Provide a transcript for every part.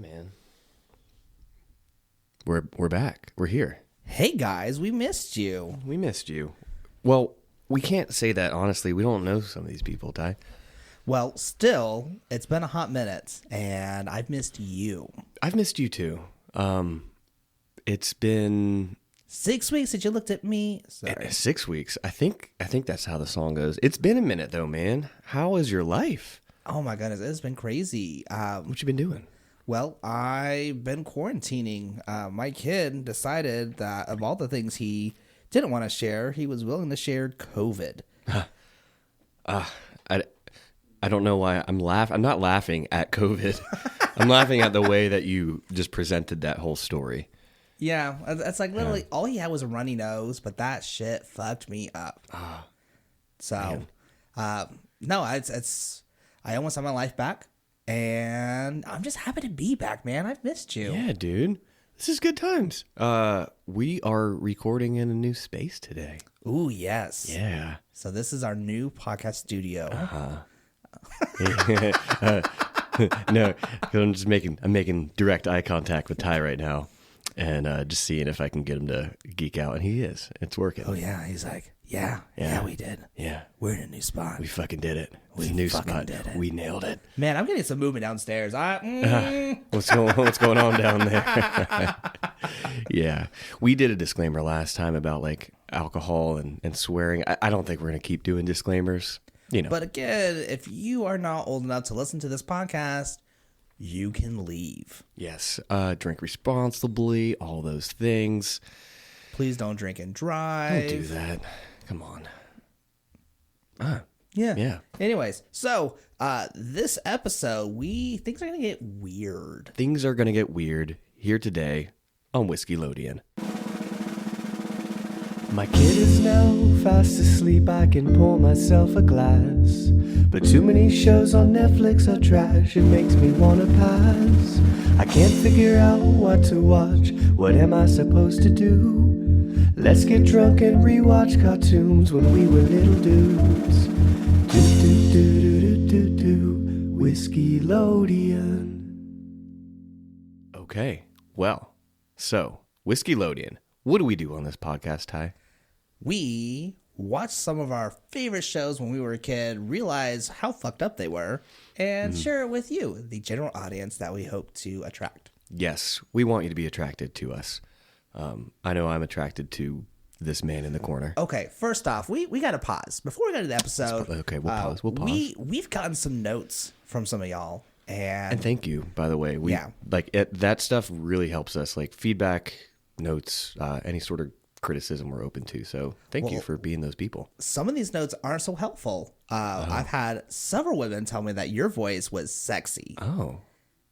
man. We're back. We're here. Hey guys, we missed you. We missed you. Well, we can't say that honestly. We don't know some of these people, Ty. Well, still, it's been a hot minute, and I've missed you. I've missed you too. It's been 6 weeks that you looked at me. Sorry. 6 weeks. I think that's how the song goes. It's been a minute though, man. How is your life? Oh my goodness, it's been crazy. What you been doing? Well, I've been quarantining. My kid decided that of all the things he didn't want to share, he was willing to share COVID. I don't know why I'm laughing. I'm not laughing at COVID. I'm laughing at the way that you just presented that whole story. Yeah, it's like literally all he had was a runny nose, but that shit fucked me up. So, no, it's I almost have my life back, and I'm just happy to be back, man. I've missed you. Yeah, dude. This is good times. We are recording in a new space today. Ooh, yes. Yeah. So this is our new podcast studio. No, I'm making direct eye contact with Ty right now, and just seeing if I can get him to geek out, and he is. It's working. Oh yeah, he's like, yeah, we did. Yeah, we're in a new spot. We fucking did it. We It's a new fucking spot. did it. We nailed it. Man, I'm getting some movement downstairs. What's going on down there? Yeah, we did a disclaimer last time about like alcohol and swearing. I don't think we're gonna keep doing disclaimers. You know. But again, if you are not old enough to listen to this podcast, you can leave. Yes, drink responsibly, all those things. Please don't drink and drive. Don't do that. Come on. Yeah. Anyways, so this episode, things are going to get weird. Things are going to get weird here today on Whiskeylodeon. My kid is now fast asleep, I can pour myself a glass. But too many shows on Netflix are trash, it makes me wanna pass. I can't figure out what to watch, what am I supposed to do? Let's get drunk and rewatch cartoons when we were little dudes. Do Whiskeylodeon. Okay, well, so Whiskeylodeon. What do we do on this podcast, Ty? We watch some of our favorite shows when we were a kid, realize how fucked up they were, and share it with you, the general audience that we hope to attract. Yes, we want you to be attracted to us. I know I'm attracted to this man in the corner. Okay, first off, we got to pause. Before we go to the episode, Okay, we'll pause. We'll pause. We've gotten some notes from some of y'all. And thank you, by the way. That stuff really helps us. Like feedback, notes, any sort of criticism we're open to. So thank you for being those people. Some of these notes aren't so helpful. I've had several women tell me that your voice was sexy. Oh,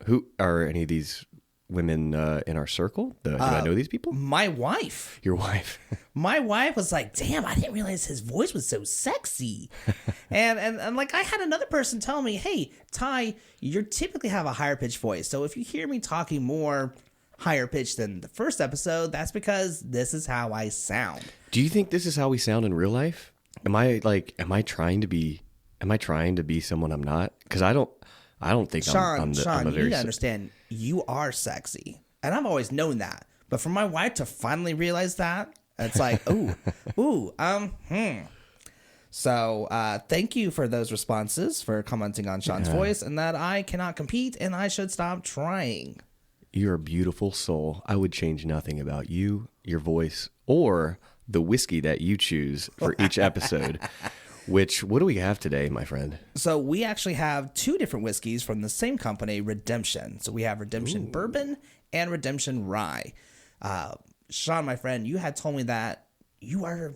who are any of these women in our circle? Do I know these people? My wife. Your wife. My wife was like, damn, I didn't realize his voice was so sexy. and like I had another person tell me, hey, Ty, you typically have a higher pitched voice. So if you hear me talking more higher pitched than the first episode, that's because this is how I sound. Do you think this is how we sound in real life? Am I trying to be someone I'm not? Because I don't think Sean, I'm a you very need to understand, you are sexy. And I've always known that. But for my wife to finally realize that, it's like, So thank you for those responses, for commenting on Sean's voice, and that I cannot compete and I should stop trying. You're a beautiful soul. I would change nothing about you, your voice, or the whiskey that you choose for each episode. What do we have today, my friend? So we actually have two different whiskeys from the same company, Redemption. So we have Redemption Bourbon and Redemption Rye. Sean, my friend, you had told me that you are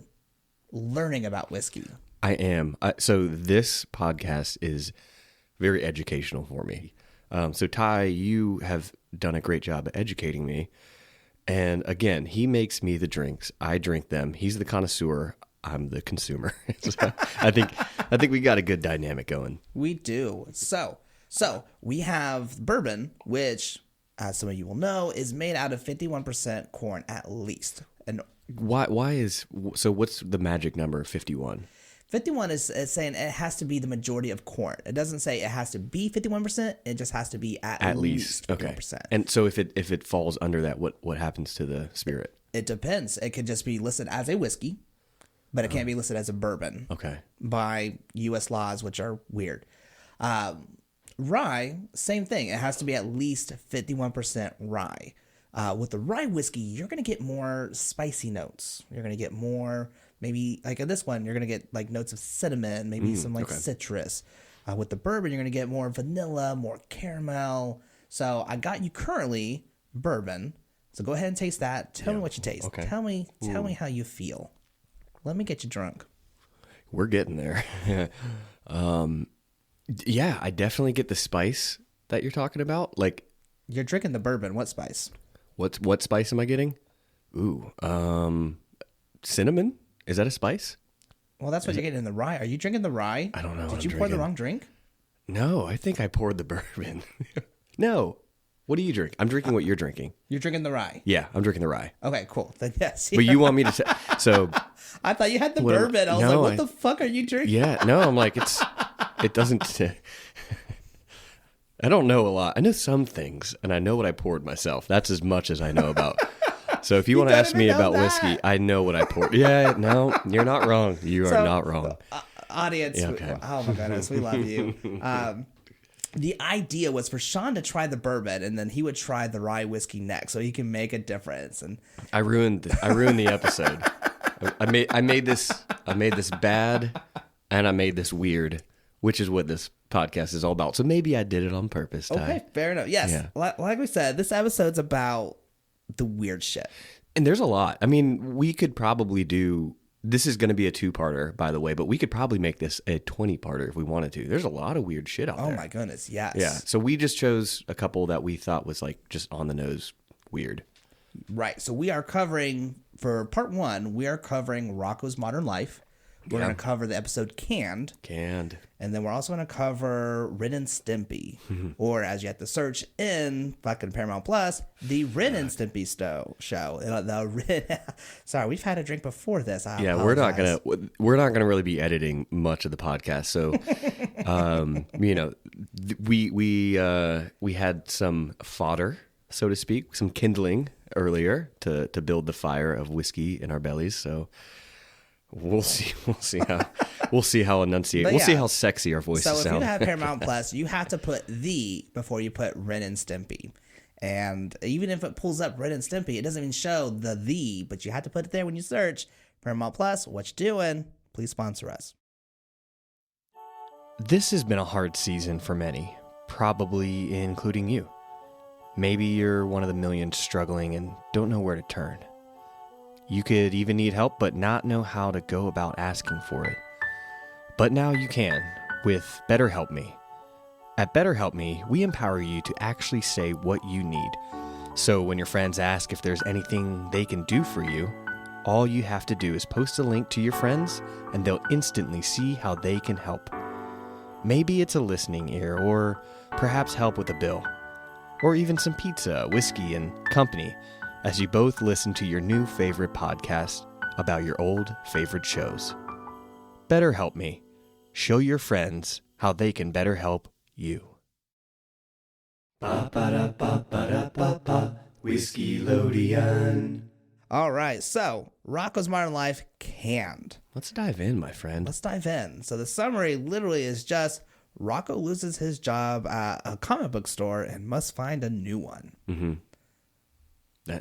learning about whiskey. I am. So this podcast is very educational for me. So Ty, you have done a great job at educating me. And again, he makes me the drinks. I drink them. He's the connoisseur. I'm the consumer. So I think we got a good dynamic going. We do. So we have bourbon, which, as some of you will know, is made out of 51% corn at least. And what's the magic number of 51? 51 is saying it has to be the majority of corn. It doesn't say it has to be 51%. It just has to be at least 51%. Okay. And so if it falls under that, what happens to the spirit? It depends. It could just be listed as a whiskey, but it can't be listed as a bourbon. Okay. By U.S. laws, which are weird. Rye, same thing. It has to be at least 51% rye. With the rye whiskey, you're going to get more spicy notes. You're going to get more, maybe like in this one, you're going to get like notes of cinnamon, maybe some like citrus. With the bourbon, you're going to get more vanilla, more caramel. So I got you currently bourbon. So go ahead and taste that. Tell me what you taste. Okay. Tell me how you feel. Let me get you drunk. We're getting there. Yeah, I definitely get the spice that you're talking about. Like, you're drinking the bourbon. What spice? What spice am I getting? Ooh, cinnamon. Is that a spice? Well, that's what you're getting in the rye. Are you drinking the rye? I don't know. Did you pour the wrong drink? No, I think I poured the bourbon. No. What do you drink? I'm drinking what you're drinking. You're drinking the rye. Yeah, I'm drinking the rye. Okay, cool. Then yes. But you want me to so I thought you had the bourbon. I was like, what the fuck are you drinking? Yeah, no, I'm like, it doesn't I don't know a lot. I know some things, and I know what I poured myself. That's as much as I know about. So if you want to ask me about whiskey, I know what I poured. Yeah, no, you're not wrong. You are not wrong. Audience, okay. Oh my goodness, we love you. The idea was for Sean to try the bourbon, and then he would try the rye whiskey next, so he can make a difference. And I ruined the episode. I made this bad, and I made this weird, which is what this podcast is all about. So maybe I did it on purpose, Ty. Okay, fair enough. Yes, Yeah. Like we said, this episode's about the weird shit. And there's a lot. I mean, we could probably do. This is going to be a 2-parter, by the way, but we could probably make this a 20-parter if we wanted to. There's a lot of weird shit out there. Oh my goodness, yes. Yeah. So we just chose a couple that we thought was like just on the nose weird. Right. So we are covering, for part 1, we are covering Rocko's Modern Life. We're going to cover the episode Canned. Canned. And then we're also going to cover Ren and Stimpy. Or as you have to search in fucking Paramount Plus, the Ren and Stimpy show. Sorry, we've had a drink before this. I apologize. we're not gonna really be editing much of the podcast. So, we had some fodder, so to speak, some kindling earlier to build the fire of whiskey in our bellies. So. We'll see how enunciate. We'll see how sexy our voices sound. So if you have Paramount Plus, you have to put the before you put Ren and Stimpy. And even if it pulls up Ren and Stimpy, it doesn't even show the, but you have to put it there when you search Paramount Plus. What you doing? Please sponsor us. This has been a hard season for many, probably including you. Maybe you're one of the millions struggling and don't know where to turn. You could even need help but not know how to go about asking for it. But now you can with BetterHelp Me. At BetterHelp Me, we empower you to actually say what you need. So when your friends ask if there's anything they can do for you, all you have to do is post a link to your friends and they'll instantly see how they can help. Maybe it's a listening ear or perhaps help with a bill. Or even some pizza, whiskey, and company as you both listen to your new favorite podcast about your old favorite shows. Better Help Me. Show your friends how they can better help you. Whiskeylodeon. All right, so Rocko's Modern Life Canned. Let's dive in, my friend. Let's dive in. So the summary literally is just Rocko loses his job at a comic book store and must find a new one. Mm-hmm.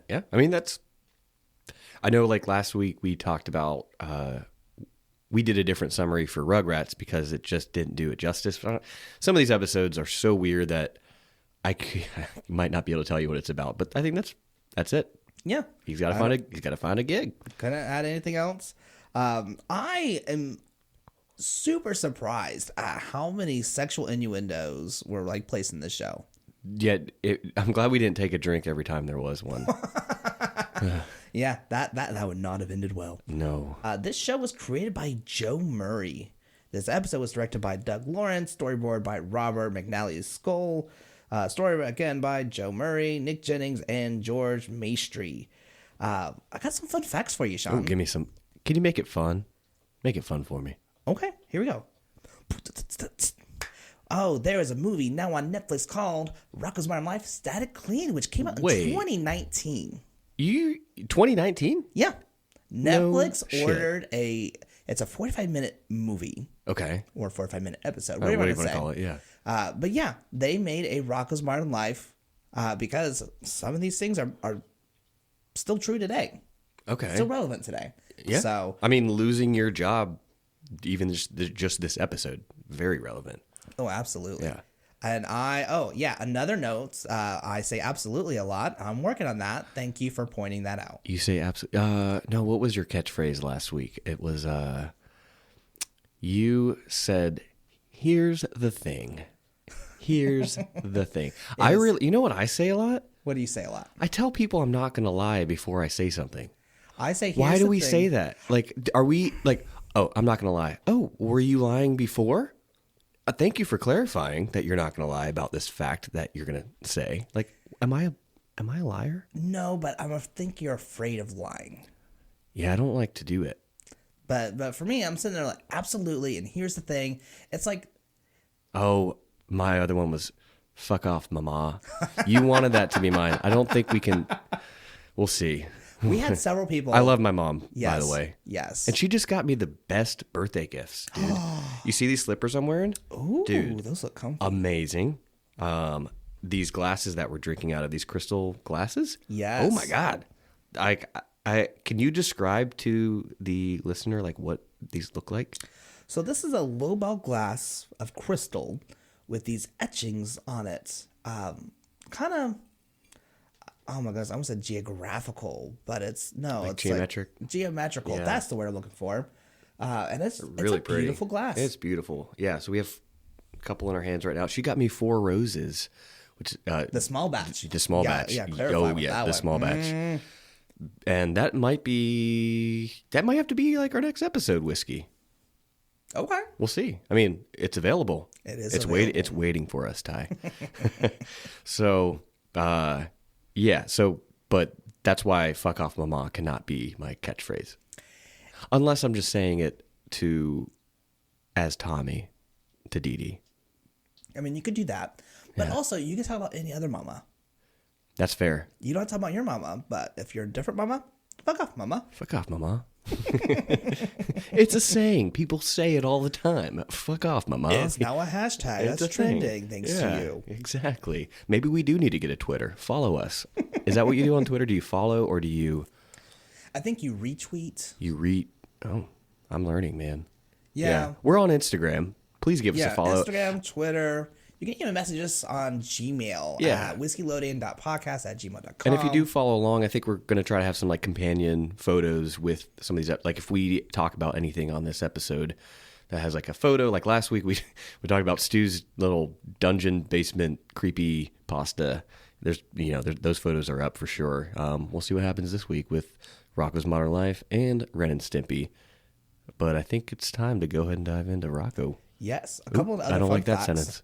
Yeah, I mean, I know like last week we talked about, we did a different summary for Rugrats because it just didn't do it justice. Some of these episodes are so weird that I might not be able to tell you what it's about, but I think that's it. Yeah. He's got to find a gig. Couldn't add anything else. I am super surprised at how many sexual innuendos were like placed in this show. Yet I'm glad we didn't take a drink every time there was one. Yeah, that would not have ended well. No. This show was created by Joe Murray. This episode was directed by Doug Lawrence, storyboard by Robert McNally Skoll, story again by Joe Murray, Nick Jennings, and George Maestri. I got some fun facts for you, Sean. Oh, give me some. Can you make it fun? Make it fun for me. Okay, here we go. Oh, there is a movie now on Netflix called Rocko's Modern Life Static Clean, which came out in 2019. 2019? Yeah. No Netflix shit. ordered it's a 45-minute movie. Okay. Or 45-minute episode. What do you want to say? call it? Yeah. But yeah, they made a Rocko's Modern Life because some of these things are still true today. Okay. Still relevant today. Yeah. So, I mean, losing your job, even just this episode, very relevant. oh, absolutely. Yeah. And another note. I say absolutely a lot. I'm working on that. Thank you for pointing that out. You say absolutely. No, what was your catchphrase last week? It was, you said, here's the thing. Here's the thing. You know what I say a lot? What do you say a lot? I tell people I'm not going to lie before I say something. I say, Why do we say that? Like, are we like, oh, I'm not going to lie. Oh, were you lying before? Thank you for clarifying that you're not going to lie about this fact that you're going to say. Like, am I a liar? No, but I think you're afraid of lying. Yeah, I don't like to do it. But for me, I'm sitting there like, absolutely. And here's the thing. It's like, Oh, my other one was, fuck off, mama. You wanted that to be mine. I don't think we can. We'll see. we had several people. I love my mom, by Yes, the way. Yes. And she just got me the best birthday gifts, dude. You see these slippers I'm wearing? Ooh, dude, those look comfy. Amazing. These glasses that we're drinking out of, these crystal glasses. Yes. Oh my God. I can you describe to the listener like what these look like? So this is a lowball glass of crystal with these etchings on it. Kind of, oh my gosh, I almost said geographical, but it's geometric? like geometrical. Yeah. That's the word I'm looking for. And it's Really a pretty. beautiful glass. It's beautiful. Yeah. So we have a couple in our hands right now. She got me 4 roses, which the small batch. the small batch. Yeah, clarify with that the one. small batch. And that might have to be like our next episode whiskey. Okay. We'll see. I mean, it's available. It is It's available. It's waiting for us, Ty. So, yeah. So, but that's why "fuck off, mama" cannot be my catchphrase, unless I'm just saying it as Tommy to Dee Dee. I mean, you could do that, but also you can talk about any other mama. That's fair. You don't have to talk about your mama, but if you're a different mama, fuck off, mama. Fuck off, mama. It's a saying. People say it all the time. Fuck off, mama. It's now a hashtag. It's That's a thing. trending thanks Yeah, to you. Exactly. Maybe we do need to get a Twitter. Follow us. Is that what you do on Twitter? Do you follow or do you I think you retweet. Oh, I'm learning, man. Yeah. We're on Instagram. Please give us a Yeah, follow. Instagram, Twitter. You can even message us on Gmail at whiskeylodeon.podcast@gmail.com. And if you do follow along, I think we're going to try to have some like companion photos with some of these. Like if we talk about anything on this episode that has like a photo, like last week we talked about Stu's little dungeon basement creepy pasta. Those photos are up for sure. We'll see what happens this week with Rocko's Modern Life and Ren and Stimpy. But I think it's time to go ahead and dive into Rocko. Yes, a couple of other I don't fun like that facts. sentence.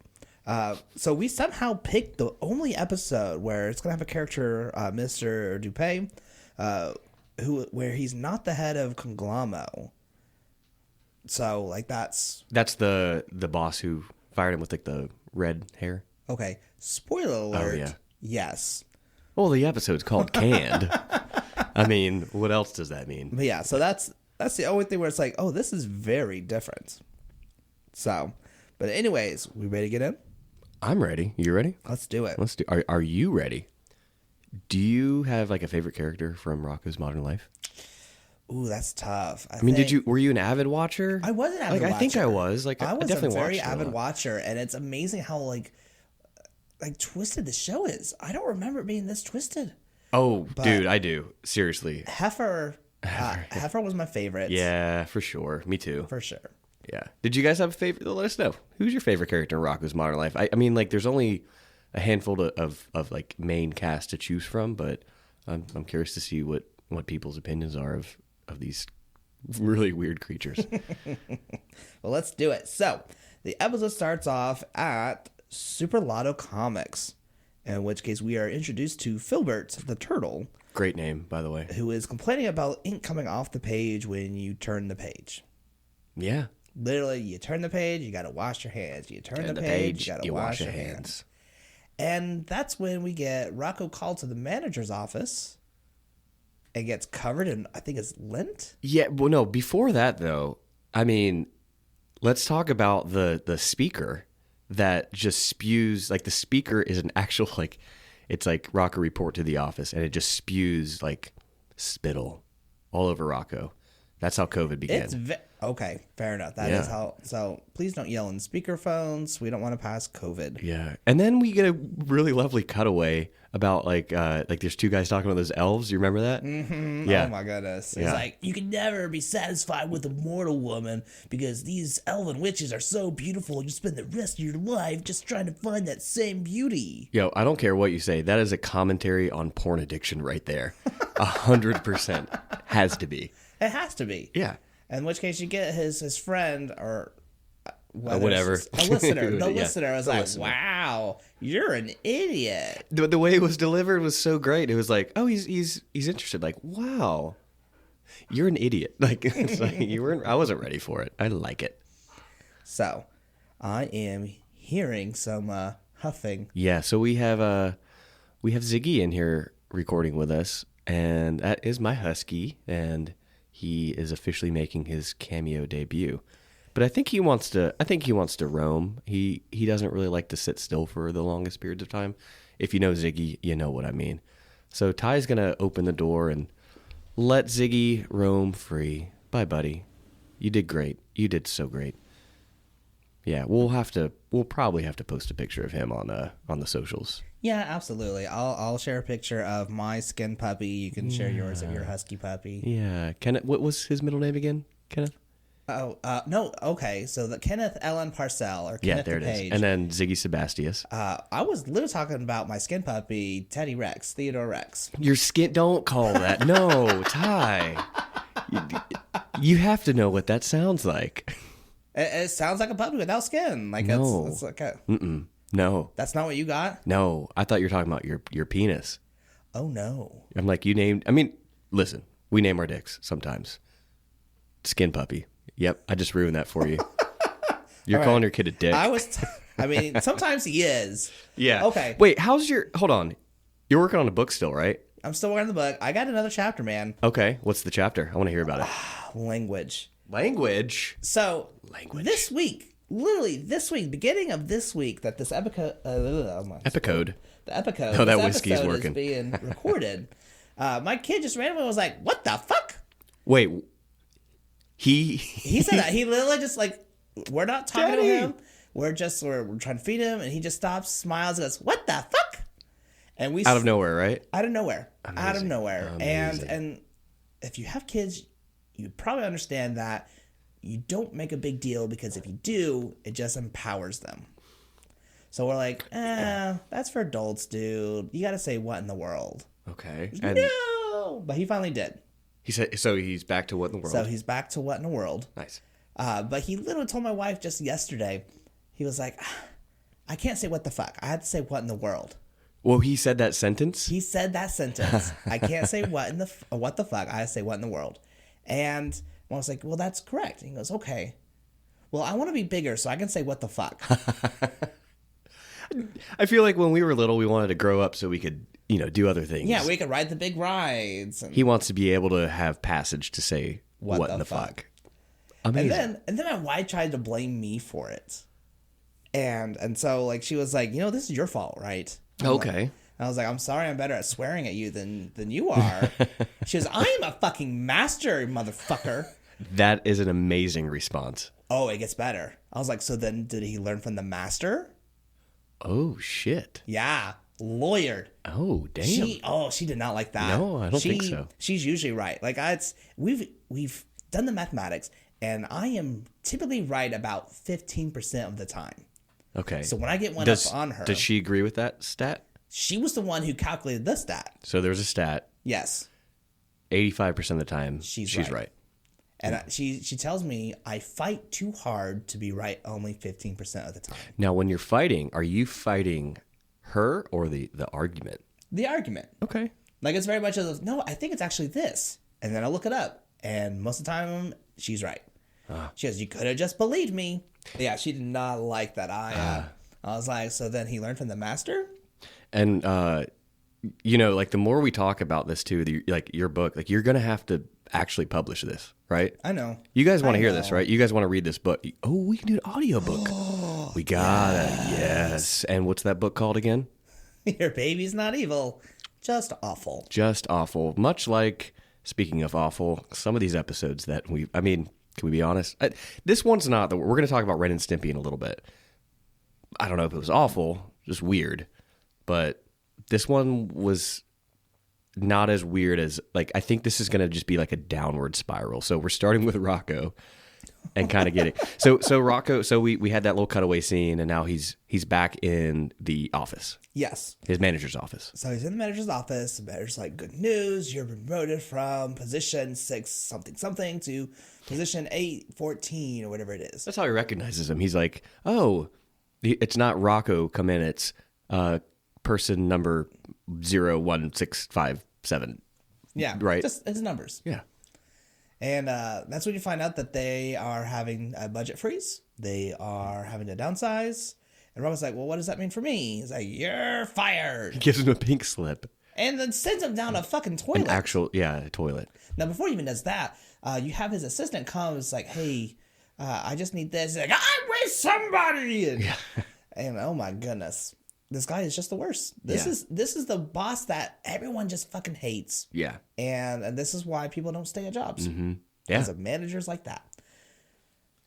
So we somehow picked the only episode where it's going to have a character, Mr. Dupay, where he's not the head of Conglomero. So, like, that's the boss who fired him with like the red hair. okay. Spoiler alert. yeah. Yes. Well, the episode's called Canned. I mean, what else does that mean? But yeah, so that's the only thing where it's like, oh, this is very different. So, but anyways, we ready to get in? I'm ready. You ready? Let's do it. Let's do. Are you ready? Do you have like a favorite character from Rocko's Modern Life? Ooh, that's tough. I mean, were you an avid watcher? I was an avid watcher. I think I was. Like, I I was definitely a very watched it a avid lot. watcher, and it's amazing how like twisted the show is. I don't remember it being this twisted. Oh, dude, I do. Seriously. Heifer was my favorite. Yeah, for sure. Me too. For sure. Yeah. Did you guys have a favorite? Let us know. Who's your favorite character in Rocko's Modern Life? I mean, like, there's only a handful of like main cast to choose from, but I'm curious to see what people's opinions are of these really weird creatures. Well, let's do it. So, the episode starts off at Super Lotto Comics, in which case we are introduced to Filbert the turtle, Great name, by the way. who is complaining about ink coming off the page when you turn the page. Yeah. Literally, you turn the page, you got to wash your hands. You turn the page, you got to wash your hands. And that's when we get Rocko called to the manager's office and gets covered in, I think it's lint? Yeah, well, no, before that, though, I mean, let's talk about the speaker that just spews, like the speaker is an actual, like, it's like Rocko report to the office, and it just spews, like, spittle all over Rocko. That's how COVID began. Okay, fair enough. That is how. So please don't yell in speakerphones. We don't want to pass COVID. Yeah, and then we get a really lovely cutaway about like there's two guys talking about those elves. You remember that? Mm-hmm. Yeah. Oh my goodness. It's like, you can never be satisfied with a mortal woman because these elven witches are so beautiful. You spend the rest of your life just trying to find that same beauty. Yo, I don't care what you say. That is a commentary on porn addiction right there. 100% has to be. It has to be. Yeah. In which case, you get his friend or whatever. A listener. The Yeah, listener was like, "Wow, you're an idiot." The way it was delivered was so great. It was like, oh, he's interested. Like, wow, you're an idiot. Like, it's like you weren't. I wasn't ready for it. I like it. So, I am hearing some huffing. Yeah. So we have Ziggy in here recording with us, and that is my husky, and he is officially making his cameo debut. But I think he wants to roam. He doesn't really like to sit still for the longest periods of time. If you know Ziggy, you know what I mean. So Ty's going to open the door and let Ziggy roam free. Bye, buddy. You did great. You did so great. Yeah, we'll probably have to post a picture of him on the socials. Yeah, absolutely. I'll share a picture of my skin puppy. You can share yours of your husky puppy. Yeah, Kenneth. What was his middle name again? Kenneth. Oh, no. Okay, so the Kenneth Ellen Parcell or Kenneth there the it is. Page. And then Ziggy Sebastius. I was literally talking about my skin puppy, Teddy Rex, Theodore Rex. Your skin. Don't call that. No, Ty. You have to know what that sounds like. It sounds like a puppy without skin. Like No. it's like a. No. That's not what you got? No, I thought you were talking about your penis. Oh no. I'm like, listen, we name our dicks sometimes. Skin puppy. Yep, I just ruined that for you. You're calling your kid a dick. Sometimes he is. Yeah. Okay. Wait, hold on. You're working on a book still, right? I'm still working on the book. I got another chapter, man. Okay, what's the chapter? I want to hear about it. Language. So, this week, literally this week, beginning of this week, that this Epicode. The Epicode. Oh, that this whiskey's episode working. is being recorded. My kid just randomly was like, "What the fuck?" Wait, he said that. He literally just like, we're not talking Daddy. to him. We're trying to feed him, and he just stops, smiles, and goes, "What the fuck?" And we out of nowhere, right? Out of nowhere. Amazing. Out of nowhere. Amazing. And if you have kids, you probably understand that you don't make a big deal, because if you do, it just empowers them. So we're like, that's for adults, dude. You got to say what in the world. Okay. And no! But he finally did. He said, so he's back to what in the world? So he's back to what in the world. Nice. But he literally told my wife just yesterday, he was like, I can't say what the fuck. I had to say what in the world. Well, he said that sentence? He said that sentence. I can't say what the fuck. I have to say what in the world. And I was like, well, that's correct. And he goes, okay. Well, I want to be bigger so I can say what the fuck. I feel like when we were little, we wanted to grow up so we could, do other things. Yeah, we could ride the big rides. And He wants to be able to have passage to say what in the fuck. Amazing. And then my wife tried to blame me for it. And so like she was like, this is your fault, right? Okay. I was like, I'm sorry, I'm better at swearing at you than you are. She goes, I am a fucking master, motherfucker. That is an amazing response. Oh, it gets better. I was like, so then did he learn from the master? Oh, shit. Yeah. Lawyered. Oh, damn. She did not like that. No, I don't think so. She's usually right. Like we've done the mathematics, and I am typically right about 15% of the time. Okay. So when I get one up on her, does she agree with that stat? she was the one who calculated the stat. So there's a stat. Yes. 85% of the time, she's right. right. And she tells me I fight too hard to be right only 15% of the time. Now, when you're fighting, are you fighting her or the argument? The argument. Okay. Like, it's very much no, I think it's actually this. And then I look it up. And most of the time, she's right. She goes, you could have just believed me. Yeah, she did not like that. I was like, so then he learned from the master? And, like the more we talk about this too, like your book, like you're going to have to actually publish this, right? I know. You guys want to hear this, right? You guys want to read this book. Oh, we can do an audiobook. We got it. Yes. And what's that book called again? Your baby's not evil. Just awful. Just awful. Much like, speaking of awful, some of these episodes that can we be honest? This one's not. We're going to talk about Ren and Stimpy in a little bit. I don't know if it was awful, just weird. But this one was not as weird as, like, I think this is going to just be like a downward spiral. So we're starting with Rocko and kind of getting. So Rocko, so we had that little cutaway scene, and now he's back in the office. Yes. His manager's office. So he's in the manager's office. The manager's like, good news. You're promoted from position 6 something to position 814 or whatever it is. That's how he recognizes him. He's like, oh, it's not Rocko come in. It's person number 01657. Yeah. Right. Just his numbers. Yeah. And that's when you find out that they are having a budget freeze. They are having to downsize. And Rocko's like, well, what does that mean for me? He's like, you're fired. He gives him a pink slip. And then sends him down a fucking toilet. A toilet. Now, before he even does that, you have his assistant comes like, hey, I just need this. He's like, I'm with somebody. And oh my goodness. This guy is just the worst. This is the boss that everyone just fucking hates. Yeah. And this is why people don't stay at jobs. Mm-hmm. Yeah. Because of managers like that.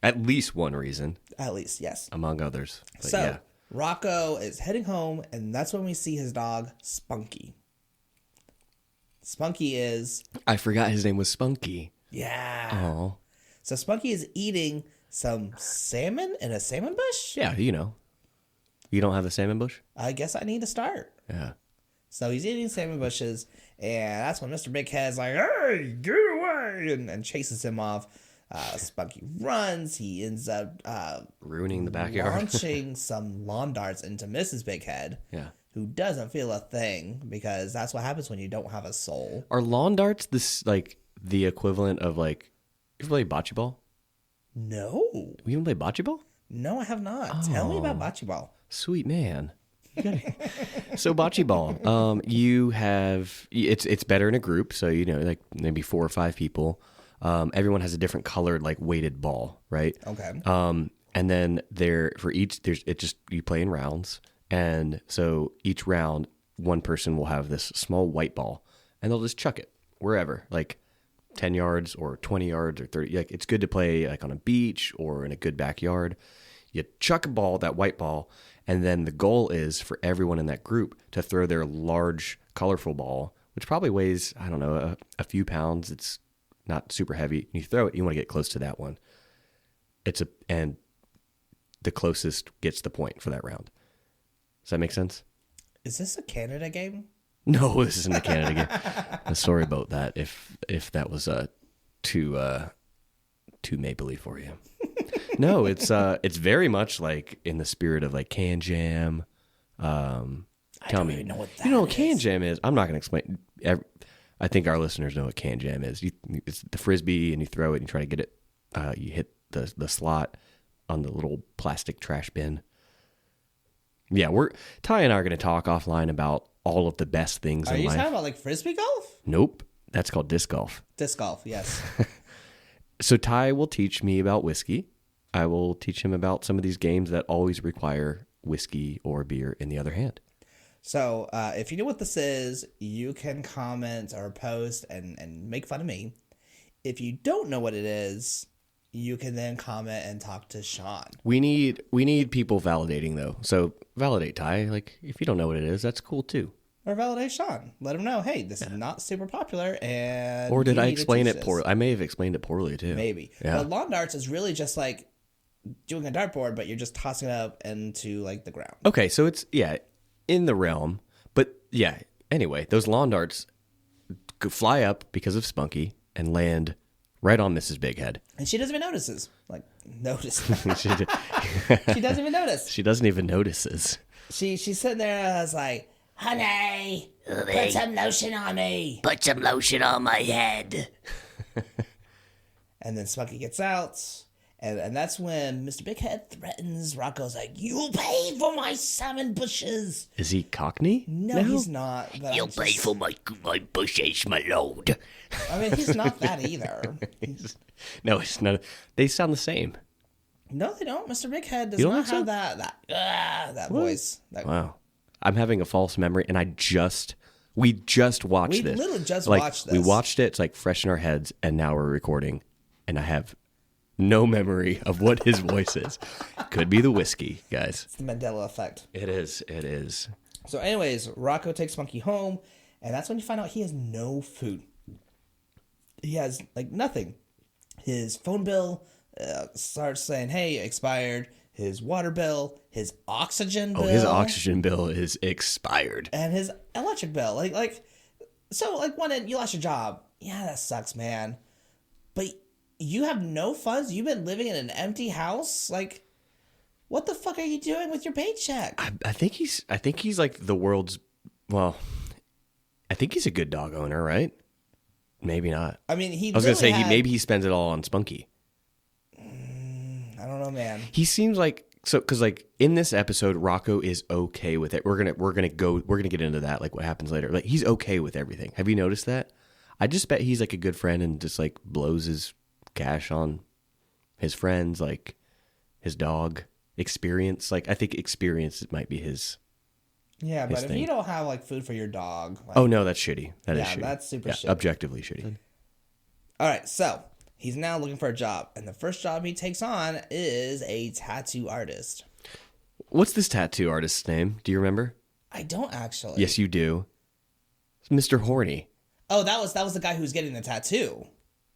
At least one reason. At least, yes. Among others. But So, yeah. Rocko is heading home, and that's when we see his dog, Spunky. Spunky is... I forgot his name was Spunky. Yeah. Oh. So Spunky is eating some salmon in a salmon bush? Yeah, you know. You don't have a salmon bush? I guess I need to start. Yeah. So he's eating salmon bushes, and that's when Mr. Big Head's like, hey, get away, and chases him off. Spunky runs. He ends up ruining the backyard. launching some lawn darts into Mrs. Big Head, who doesn't feel a thing, because that's what happens when you don't have a soul. Are lawn darts this like the equivalent of like, you ever play bocce ball? No. You even play bocce ball? No, I have not. Tell me about bocce ball. Sweet man. So bocce ball, you have it's better in a group. So like maybe 4 or 5 people. Everyone has a different colored like weighted ball, right? Okay. And then you play in rounds, and so each round one person will have this small white ball, and they'll just chuck it wherever, like 10 yards or 20 yards or 30. Like it's good to play like on a beach or in a good backyard. You chuck a ball, that white ball, and then the goal is for everyone in that group to throw their large, colorful ball, which probably weighs, I don't know, a few pounds. It's not super heavy. You throw it, you want to get close to that one. And the closest gets the point for that round. Does that make sense? Is this a Canada game? No, this isn't a Canada game. I'm sorry about that. If that was too make-believe for you. No, it's very much like in the spirit of like Can Jam. I don't even know what that what is. Can Jam is. I'm not going to explain. I think our listeners know what Can Jam is. It's the frisbee, and you throw it, and you try to get it. You hit the slot on the little plastic trash bin. Yeah, Ty and I are going to talk offline about all of the best things in life. Are you talking about like frisbee golf? Nope, that's called disc golf. Disc golf, yes. So Ty will teach me about whiskey. I will teach him about some of these games that always require whiskey or beer in the other hand. So if you know what this is, you can comment or post and make fun of me. If you don't know what it is, you can then comment and talk to Sean. We need people validating though. So validate Ty. Like if you don't know what it is, that's cool too. Or validate Sean. Let him know, hey, this is not super popular, and or did you I need to explain teach it this. poorly? I may have explained it poorly too. Maybe. Yeah. But lawn darts is really just like doing a dartboard, but you're just tossing it up into like the ground. Okay, so it's in the realm, but anyway, those lawn darts fly up because of Spunky and land right on Mrs. Big Head. And she doesn't even notice. she She doesn't even notice. She doesn't even notices. She's sitting there and I was like, honey, put some lotion on me. Put some lotion on my head. And then Spunky gets out, And that's when Mr. Big Head threatens Rocco's like, "You'll pay for my salmon bushes." Is he Cockney? No, he's not. But You'll pay for my bushes, my lord. I mean, he's not that either. No, it's not. They sound the same. No, they don't. Mr. Big Head does You don't not think have so? that voice. Wow. I'm having a false memory, and we just watched We this. literally just like, watched We this. watched it. It's like fresh in our heads, and now we're recording, and I have no memory of what his voice is. Could be the whiskey, guys. It's the Mandela effect. It is. It is. So, anyways, Rocco takes Monkey home, and that's when you find out he has no food. He has like nothing. His phone bill starts saying, "Hey, expired." His water bill, his oxygen bill. Oh, his oxygen bill is expired. And his electric bill. So when you lost your job, yeah, that sucks, man. But you have no funds? You've been living in an empty house? Like, what the fuck are you doing with your paycheck? I think he's like the world's, well, I think he's a good dog owner, right? Maybe not. I mean, I was going to say maybe he spends it all on Spunky. I don't know, man. He seems like, so, because like in this episode, Rocco is okay with it. We're gonna get into that, like what happens later. Like he's okay with everything. Have you noticed that? I just bet he's like a good friend and just like blows his cash on his friends, like his dog. Experience, like I think experience might be his. Yeah, but if thing. you don't have like food for your dog, like, Oh no, that's shitty. That is Yeah, shitty. that's super shitty. Objectively shitty. all right, so he's now looking for a job, and the first job he takes on is a tattoo artist. What's this tattoo artist's name? Do you remember? I don't actually. Yes, you do. It's Mr. Horny. Oh, that was the guy who was getting the tattoo.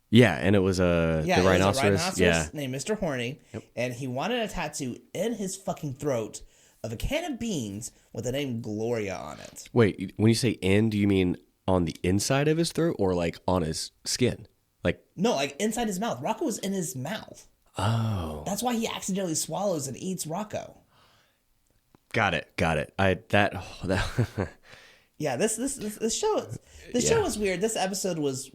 Yeah, and it was Yeah, the it was rhinoceros. a rhinoceros Yeah. named Mr. Horny, and he wanted a tattoo in his fucking throat of a can of beans with the name Gloria on it. Wait, when you say in, do you mean on the inside of his throat or like on his skin? Like, No, like inside his mouth. Rocco was in his mouth. oh, That's why he accidentally swallows and eats Rocco. got it. Yeah, this show was weird. This episode was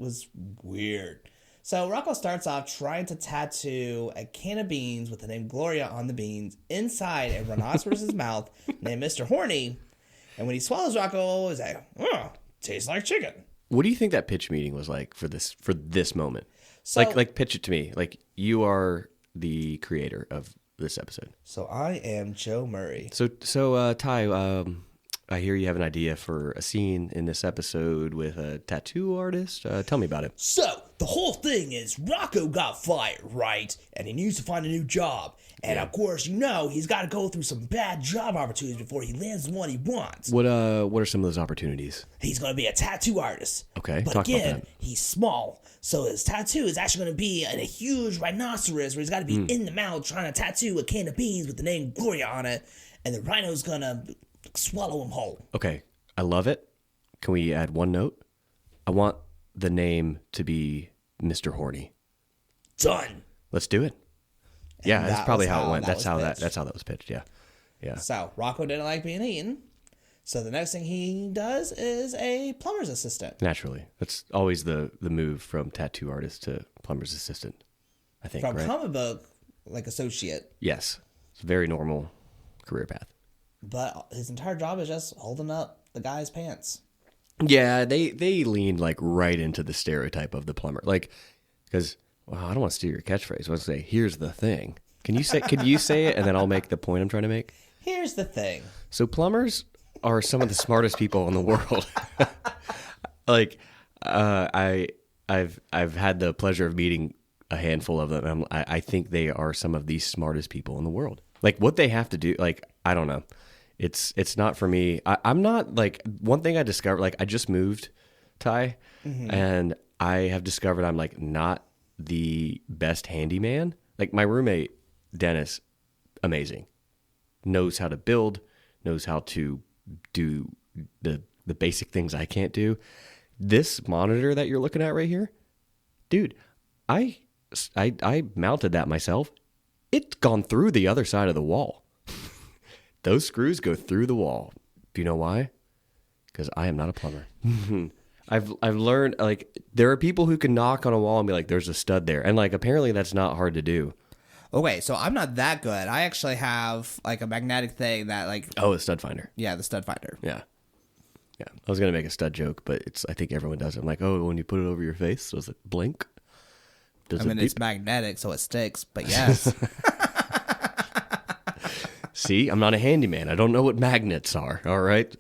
weird. So Rocco starts off trying to tattoo a can of beans with the name Gloria on the beans inside a rhinoceros' mouth named Mr. Horny. And when he swallows Rocco, he's like, "Oh, tastes like chicken." What do you think that pitch meeting was like for this moment? So, Like pitch it to me. Like you are the creator of this episode. So I am Joe Murray. So Ty, I hear you have an idea for a scene in this episode with a tattoo artist. Tell me about it. So the whole thing is Rocco got fired, right? And he needs to find a new job. And of course, he's got to go through some bad job opportunities before he lands the one he wants. What are some of those opportunities? He's going to be a tattoo artist. Okay, But talk about again, that. he's small. So his tattoo is actually going to be in a huge rhinoceros where he's got to be in the mouth trying to tattoo a can of beans with the name Gloria on it. And the rhino's going to swallow him whole. Okay, I love it. Can we add one note? I want the name to be Mr. Horny. Done. Let's do it. Yeah, that's that probably was how it how went. that That's was how pitched. that's how that was pitched. Yeah, yeah. So Rocco didn't like being eaten. So the next thing he does is a plumber's assistant. Naturally, that's always the move from tattoo artist to plumber's assistant. I think, From right? comic book, like associate. Yes, it's a very normal career path. But his entire job is just holding up the guy's pants. Yeah, they leaned like right into the stereotype of the plumber, like because I don't want to steal your catchphrase. I want to say, "Here's the thing." Can you say it, and then I'll make the point I'm trying to make. Here's the thing. So plumbers are some of the smartest people in the world. Like, I've had the pleasure of meeting a handful of them. And I think they are some of the smartest people in the world. Like what they have to do, like I don't know. It's not for me. I'm not like one thing I discovered. Like I just moved, Ty, and I have discovered I'm like not the best handyman. Like my roommate Dennis, amazing, knows how to build, knows how to do the basic things I can't do. This monitor that you're looking at right here, dude, I mounted that myself. It's gone through the other side of the wall. Those screws go through the wall. Do you know why? Because I am not a plumber. I've learned, like, there are people who can knock on a wall and be like, there's a stud there. And, like, apparently that's not hard to do. Okay, so I'm not that good. I actually have like a magnetic thing that like Oh, a stud finder. yeah, the stud finder. Yeah. Yeah. I was going to make a stud joke, but I think everyone does it. I'm like, oh, when you put it over your face, does it blink? Does I mean, it it's magnetic, so it sticks. But yes, See, I'm not a handyman. I don't know what magnets are. All right.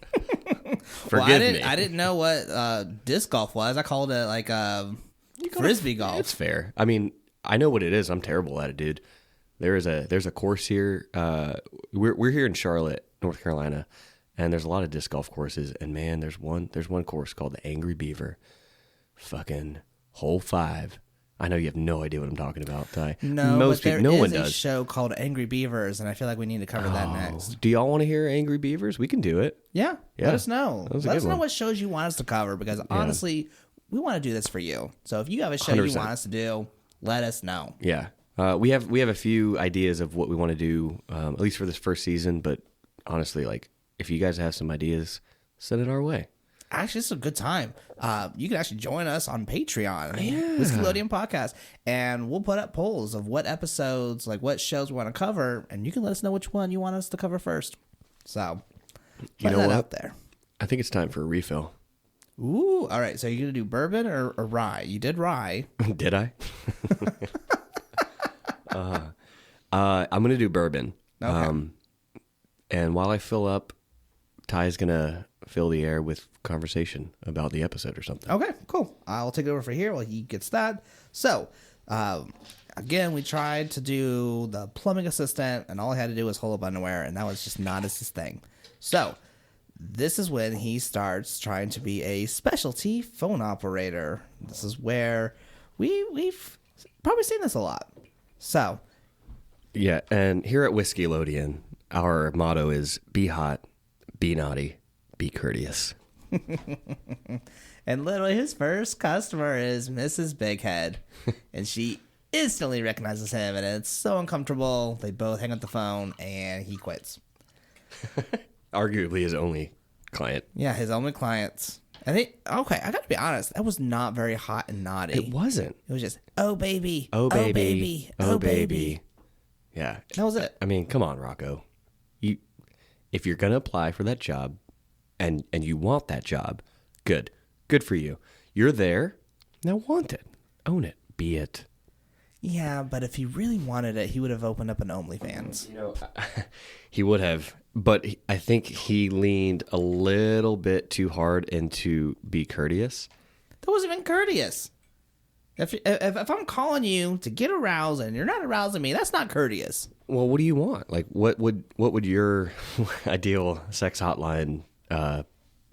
Forgive me. I didn't know what disc golf was. I called it like frisbee golf. It's fair. I mean, I know what it is. I'm terrible at it, dude. There's a course here. We're here in Charlotte, North Carolina, and there's a lot of disc golf courses. And man, there's one course called the Angry Beaver. Fucking hole 5. I know you have no idea what I'm talking about, Ty. No, Most but there people, no one is a does. show called Angry Beavers, and I feel like we need to cover that next. Do y'all want to hear Angry Beavers? We can do it. Yeah, Yeah. let us know. That was a Let good us know one. what shows you want us to cover, because honestly, we want to do this for you. So if you have a show you 100%. want us to do, let us know. Yeah. We have a few ideas of what we want to do, at least for this first season. But honestly, like, if you guys have some ideas, send it our way. Actually, it's a good time. You can actually join us on Patreon, Whiskeylodeon Podcast, and we'll put up polls of what episodes, like what shows we want to cover, and you can let us know which one you want us to cover first. So, put know that what? out there. I think it's time for a refill. Ooh, all right. So you're gonna do bourbon or rye? You did rye. Did I? I'm gonna do bourbon. Okay. And while I fill up, Ty's gonna fill the air with conversation about the episode or something. Okay, cool. I'll take it over for here while he gets that. So, again, we tried to do the plumbing assistant, and all I had to do was hold up underwear, and that was just not his thing. So, this is when he starts trying to be a specialty phone operator. This is where we've probably seen this a lot. So, Yeah, and here at Whiskeylodeon, our motto is be hot, be naughty, be courteous. and literally his first customer is Mrs. Bighead, and she instantly recognizes him, and it's so uncomfortable. They both hang up the phone, and he quits. Arguably his only client. Yeah, his only clients. I think, okay, I got to be honest, that was not very hot and naughty. It wasn't. It was just, oh, baby. Oh, baby. Oh, baby. Oh, baby. Yeah. That was it. I mean, come on, Rocko. If you're going to apply for that job and you want that job, good. Good for you. You're there. Now want it. Own it. Be it. Yeah, but if he really wanted it, he would have opened up an OnlyFans. You know, he would have, but I think he leaned a little bit too hard into be courteous. That wasn't even courteous. If I'm calling you to get aroused and you're not arousing me, that's not courteous. Well, what do you want? Like, what would your ideal sex hotline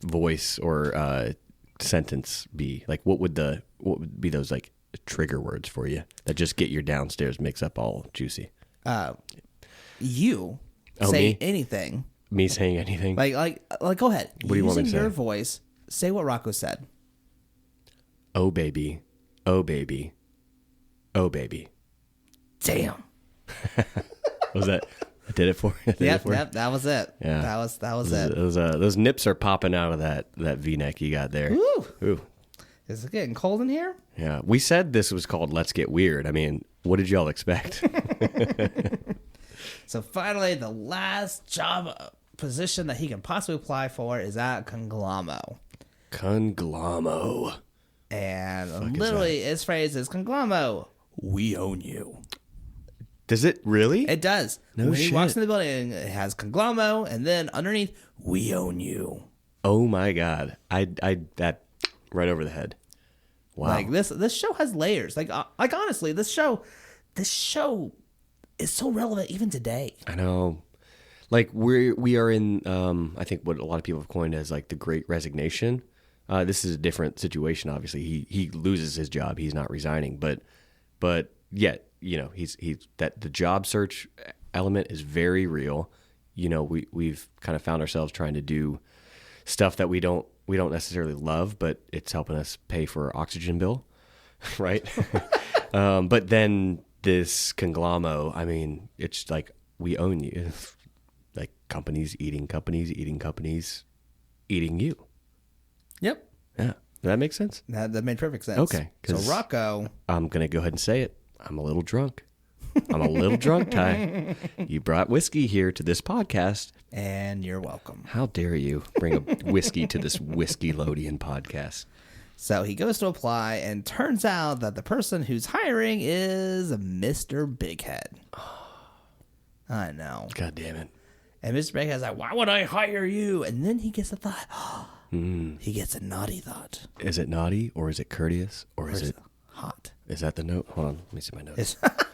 voice or sentence be? Like, what would be those like trigger words for you that just get your downstairs mix up all juicy? You Oh, say me? anything. Me saying anything? Like, go ahead. What do you want me to Using your say? voice, say what Rocko said. Oh baby, oh baby, oh baby. Damn. Was that? I did it for you. Yep, that was it. Yeah. That was it. Those nips are popping out of that V-neck you got there. Woo. Ooh. Is it getting cold in here? Yeah. We said this was called Let's Get Weird. I mean, what did y'all expect? So finally, the last job position that he can possibly apply for is at Conglommo. Conglommo. And literally, his phrase is, Conglommo, we own you. Does it really? It does. No when he shit. walks in the building, it has Conglommo, and then underneath, we own you. Oh my God. I that right over the head. Wow. Like this show has layers. Like honestly, this show is so relevant even today. I know. Like we are in I think what a lot of people have coined as like the Great Resignation. This is a different situation. Obviously, he loses his job. He's not resigning, but yet, you know, he's that the job search element is very real. You know, we've kind of found ourselves trying to do stuff that we don't necessarily love, but it's helping us pay for our oxygen bill, right? But then this Conglommo, I mean, it's like we own you. Like companies eating you. Yep. Yeah. Does that make sense? That made perfect sense. Okay, So 'cause- Rocko, I'm going to go ahead and say it. I'm a little drunk. I'm a little drunk, Ty. You brought whiskey here to this podcast. And you're welcome. How dare you bring a whiskey to this Whiskeylodeon podcast? So he goes to apply, and turns out that the person who's hiring is Mr. Bighead. I know. God damn it. And Mr. Bighead's like, why would I hire you? And then he gets a thought. He gets a naughty thought. Is it naughty, or is it courteous, or is it hot? Is that the note? Hold on, let me see my notes. It's-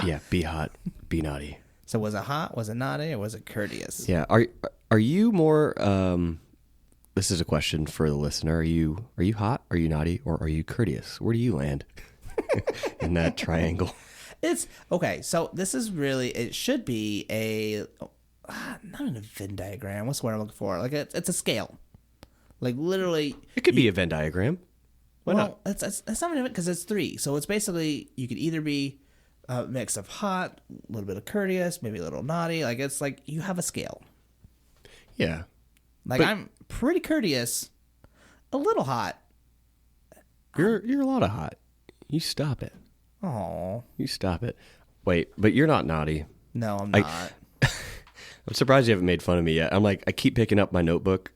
Yeah, be hot, be naughty. So was it hot? Was it naughty? Or was it courteous? Yeah, are you more? This is a question for the listener. Are you hot? Are you naughty? Or are you courteous? Where do you land in that triangle? It's okay. So this is really, it should be not an Venn diagram. What's the word I'm looking for? Like it's a scale. Like literally. It could be a Venn diagram. Why not? It's not even because it's 3. So it's basically you could either be a mix of hot, a little bit of courteous, maybe a little naughty. Like it's like you have a scale. Yeah. Like I'm pretty courteous, a little hot. You're a lot of hot. You stop it. Oh You stop it. Wait, but you're not naughty. no, I'm not. I'm surprised you haven't made fun of me yet. I'm like, I keep picking up my notebook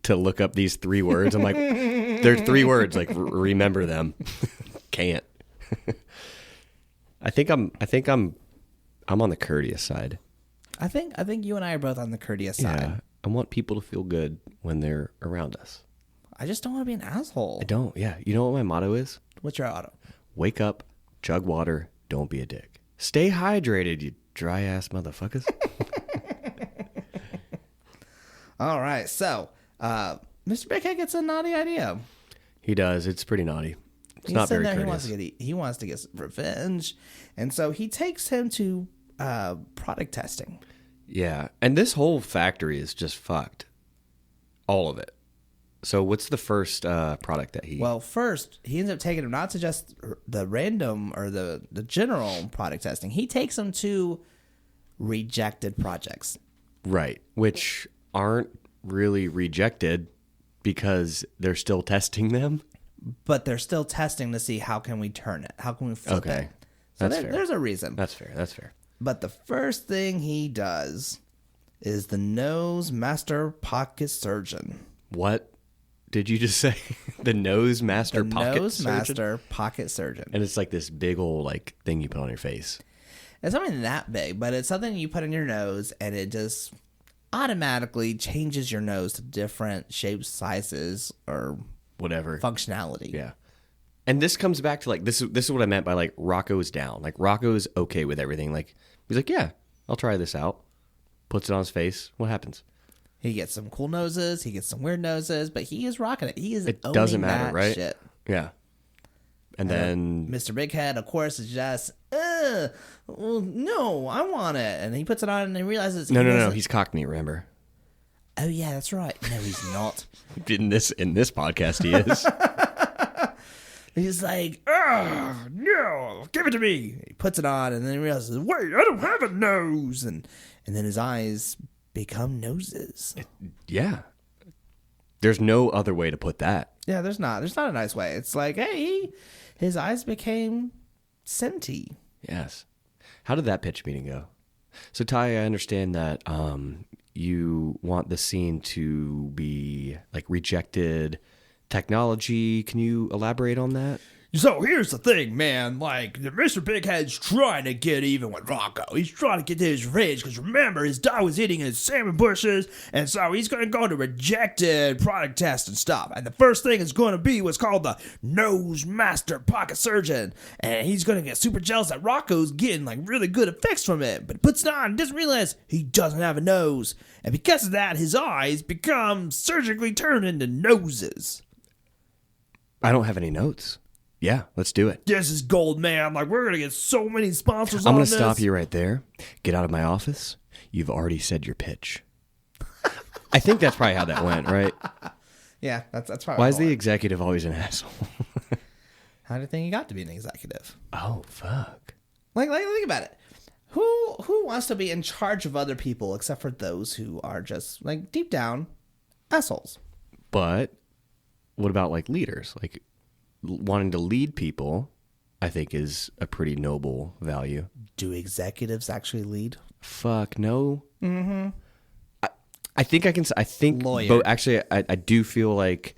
to look up these 3 words. I'm like, there's 3 words. Like, remember them. Can't. I think I'm on the courteous side. I think you and I are both on the courteous side. Yeah. I want people to feel good when they're around us. I just don't want to be an asshole. I don't. Yeah. You know what my motto is? What's your auto? Wake up, chug water, don't be a dick. Stay hydrated, you dry ass motherfuckers. All right, so Mr. Bighead gets a naughty idea. He does. It's pretty naughty. It's He's not sitting very there, courteous. he wants to get revenge, and so he takes him to product testing. Yeah, and this whole factory is just fucked. All of it. So what's the first product that he... Well, first, he ends up taking him not to just the random or the general product testing. He takes him to rejected projects. Right, which aren't really rejected because they're still testing them. But they're still testing to see how can we turn it? How can we flip Okay. it? So That's fair. there's a reason. That's fair. But the first thing he does is the nose master pocket surgeon. What did you just say? The nose master The pocket nose surgeon? master pocket surgeon. And it's like this big old like thing you put on your face. It's not even that big, but it's something you put in your nose, and it just automatically changes your nose to different shapes, sizes, or Whatever. functionality. Yeah. And this comes back to like this is what I meant by like Rocko's down. Like Rocko's okay with everything. Like he's like, yeah, I'll try this out. Puts it on his face. What happens? He gets some cool noses, he gets some weird noses, but he is rocking it. He is It owning doesn't matter, that right? shit. Yeah. And then Mr. Bighead, of course, is just, well, no, I want it. And he puts it on and he realizes... no. He's Cockney, remember? Oh, yeah, that's right. No, he's not. In this podcast, he is. He's like, no, give it to me. He puts it on and then he realizes, wait, I don't have a nose. And then his eyes become noses. Yeah. There's no other way to put that. Yeah, there's not a nice way. It's like, hey, his eyes became sentient. Yes. How did that pitch meeting go? So Ty, I understand that you want the scene to be like rejected technology. Can you elaborate on that? So here's the thing, man. Like, Mr. Bighead's trying to get even with Rocko. He's trying to get to his rage because remember, his dog was eating his salmon bushes, and so he's going to go to rejected product test and stuff. And the first thing is going to be what's called the nose master pocket surgeon, and he's going to get super jealous that Rocco's getting like really good effects from it. But he puts it on and doesn't realize he doesn't have a nose, and because of that, his eyes become surgically turned into noses. I don't have any notes. Yeah, let's do it. This is gold, man. Like, we're going to get so many sponsors I'm on going this. to stop you right there. Get out of my office. You've already said your pitch. I think that's probably how that went, right? Yeah, that's probably Why is the executive always an asshole? How do you think he got to be an executive? Oh, fuck. Like think about it. Who wants to be in charge of other people except for those who are just, like, deep down, assholes? But what about like leaders? Like wanting to lead people I think is a pretty noble value. Do executives actually lead? Fuck no. I think I can. I think. Lawyer. Actually, I do feel like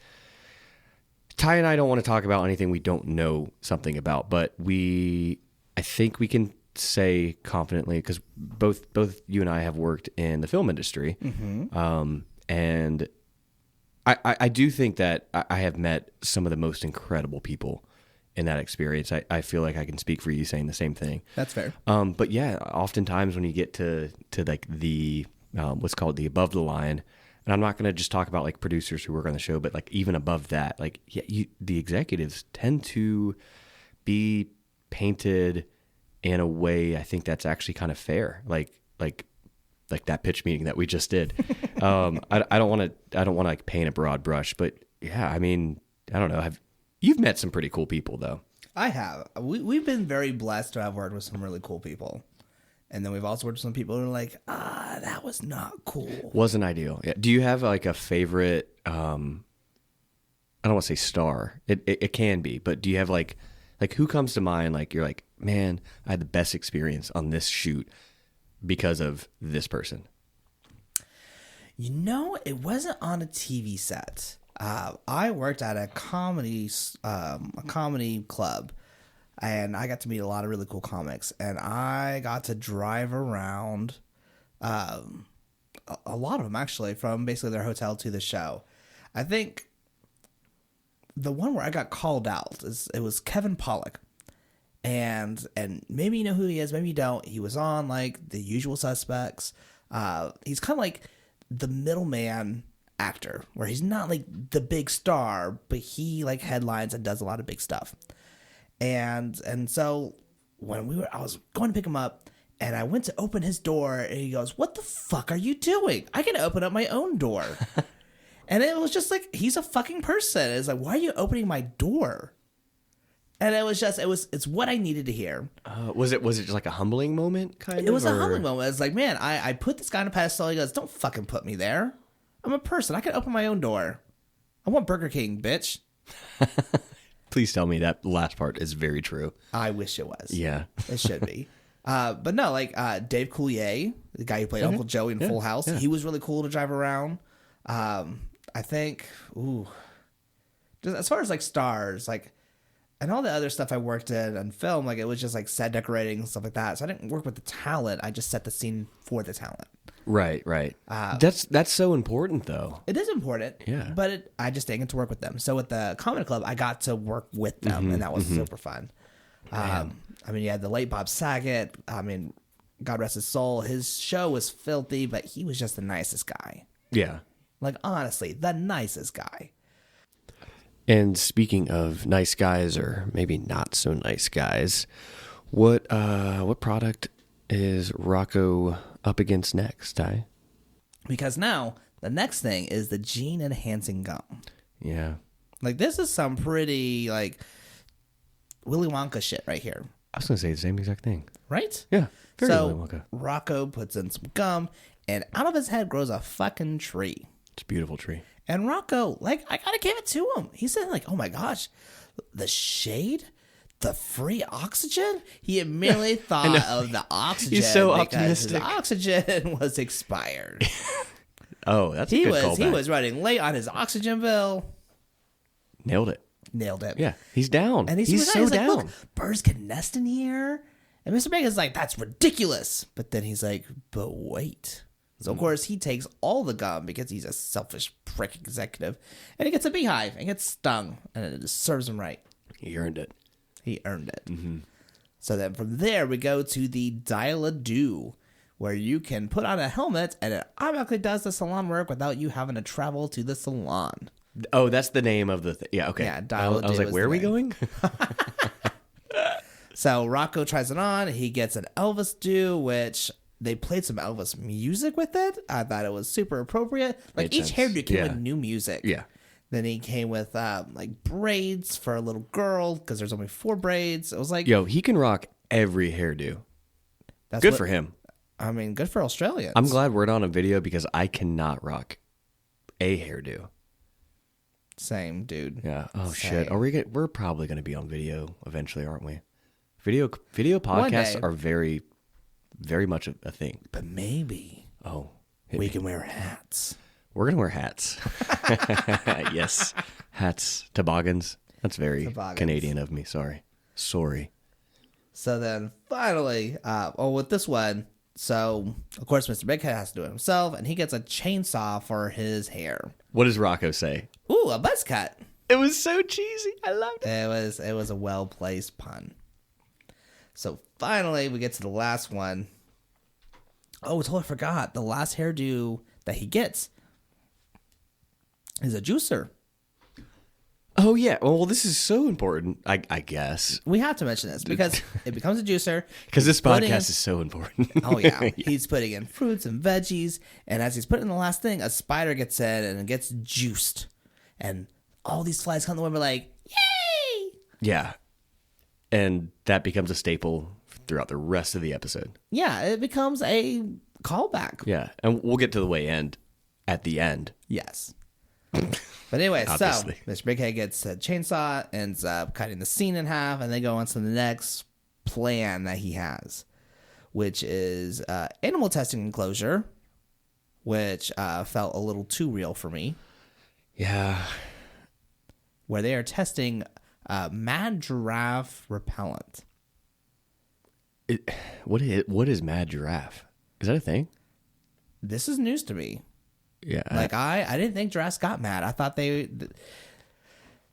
Ty and I don't want to talk about anything we don't know something about, but I think we can say confidently because both you and I have worked in the film industry, and I do think that I have met some of the most incredible people in that experience. I feel like I can speak for you saying the same thing. That's fair. But yeah, oftentimes when you get to like the what's called the above the line, and I'm not going to just talk about like producers who work on the show, but like even above that, like the executives tend to be painted in a way I think that's actually kind of fair. Like that pitch meeting that we just did. I don't want to like paint a broad brush, but yeah, I mean, I don't know. You've met some pretty cool people though. I have. We've been very blessed to have worked with some really cool people. And then we've also worked with some people who are like, that was not cool. Wasn't ideal. Yeah. Do you have like a favorite, I don't want to say star. It can be, but do you have like who comes to mind? Like you're like, man, I had the best experience on this shoot because of this person. You know, it wasn't on a TV set. I worked at a comedy club, and I got to meet a lot of really cool comics, and I got to drive around a lot of them actually from basically their hotel to the show. I think the one where I got called out it was Kevin Pollak. And maybe you know who he is, maybe you don't. He was on like The Usual Suspects. He's kind of like the middleman actor, where he's not like the big star, but he like headlines and does a lot of big stuff. And so when I was going to pick him up, and I went to open his door, and he goes, "What the fuck are you doing? I can open up my own door." And it was just like, he's a fucking person. It's like, why are you opening my door? And it was just, it's what I needed to hear. Was it just like a humbling moment kind of? It was a humbling moment. It's like, man, I put this guy on a pedestal. He goes, don't fucking put me there. I'm a person. I can open my own door. I want Burger King, bitch. Please tell me that last part is very true. I wish it was. Yeah. It should be. But no, like Dave Coulier, the guy who played Uncle Joey in Full House, he was really cool to drive around. I think, just as far as like stars, like, and all the other stuff I worked in and film, like it was just like set decorating and stuff like that. So I didn't work with the talent. I just set the scene for the talent. Right. That's so important though. It is important. Yeah. But I just didn't get to work with them. So with the comedy club, I got to work with them, and that was super fun. I mean, you had the late Bob Saget. I mean, God rest his soul. His show was filthy, but he was just the nicest guy. Yeah. Like, honestly, the nicest guy. And speaking of nice guys, or maybe not so nice guys, what product is Rocko up against next, Ty? Because now the next thing is the gene enhancing gum. Yeah. Like, this is some pretty like Willy Wonka shit right here. I was gonna say the same exact thing. Right? Yeah. Very so Willy Wonka. Rocko puts in some gum, and out of his head grows a fucking tree. It's a beautiful tree. And Rocko, like, I gotta give it to him. He said, like, oh my gosh, the shade, the free oxygen. He immediately thought of the oxygen. He's so because optimistic. his oxygen was expired. Oh, that's a good callback. He was running late on his oxygen bill. Nailed it. Nailed it. Yeah, he's down. And he's so like, down. look, birds can nest in here. And Mr. Bacon's like, that's ridiculous. But then he's like, but wait. So, of course, he takes all the gum because he's a selfish prick executive. And he gets a beehive and gets stung. And it just serves him right. He earned it. He earned it. Mm-hmm. So then from there, we go to the Dial-A-Do, where you can put on a helmet and it automatically does the salon work without you having to travel to the salon. Oh, that's the name of the thing. Yeah, okay. Yeah, I Dial-A-Do was like, is where the are we name. going? So Rocko tries it on. He gets an Elvis do, which they played some Elvis music with it. I thought it was super appropriate. Like, Made each sense. hairdo came Yeah. with new music. Yeah. Then he came with like braids for a little girl because there's only 4 braids. It was like, Yo, he can rock every hairdo. that's Good what- for him. I mean, good for Australians. I'm glad we're not on video because I cannot rock a hairdo. Same, dude. Yeah. Oh Same. shit. We're probably gonna be on video eventually, aren't we? Video podcasts day. are very, very much a thing. But maybe Oh, we can wear hats. we're gonna wear hats. Yes, hats, toboggans. That's very Toboggans. Canadian of me. Sorry. So then finally, with this one, so of course Mr. Big Head has to do it himself, and he gets a chainsaw for his hair. What does Rocko say? Ooh, a buzz cut. It was so cheesy. I loved it. It was a well placed pun. So finally, we get to the last one. Oh, totally forgot. The last hairdo that he gets is a juicer. Oh yeah. Well, this is so important. I guess We have to mention this because it becomes a juicer. because this He's putting podcast in- is so important. Oh yeah. He's putting in fruits and veggies, and as he's putting in the last thing, a spider gets in and it gets juiced, and all these flies come to him and like, yay! Yeah, and that becomes a staple throughout the rest of the episode. Yeah, it becomes a callback. Yeah, and we'll get to the way end at the end. Yes. But anyway, so Obviously. Mr. Big Head gets a chainsaw, ends up cutting the scene in half, and they go on to the next plan that he has, which is animal testing enclosure, which felt a little too real for me, Yeah, where they are testing mad giraffe repellent. what is mad giraffe? Is that a thing? This is news to me. Yeah, Like I didn't think giraffes got mad. I thought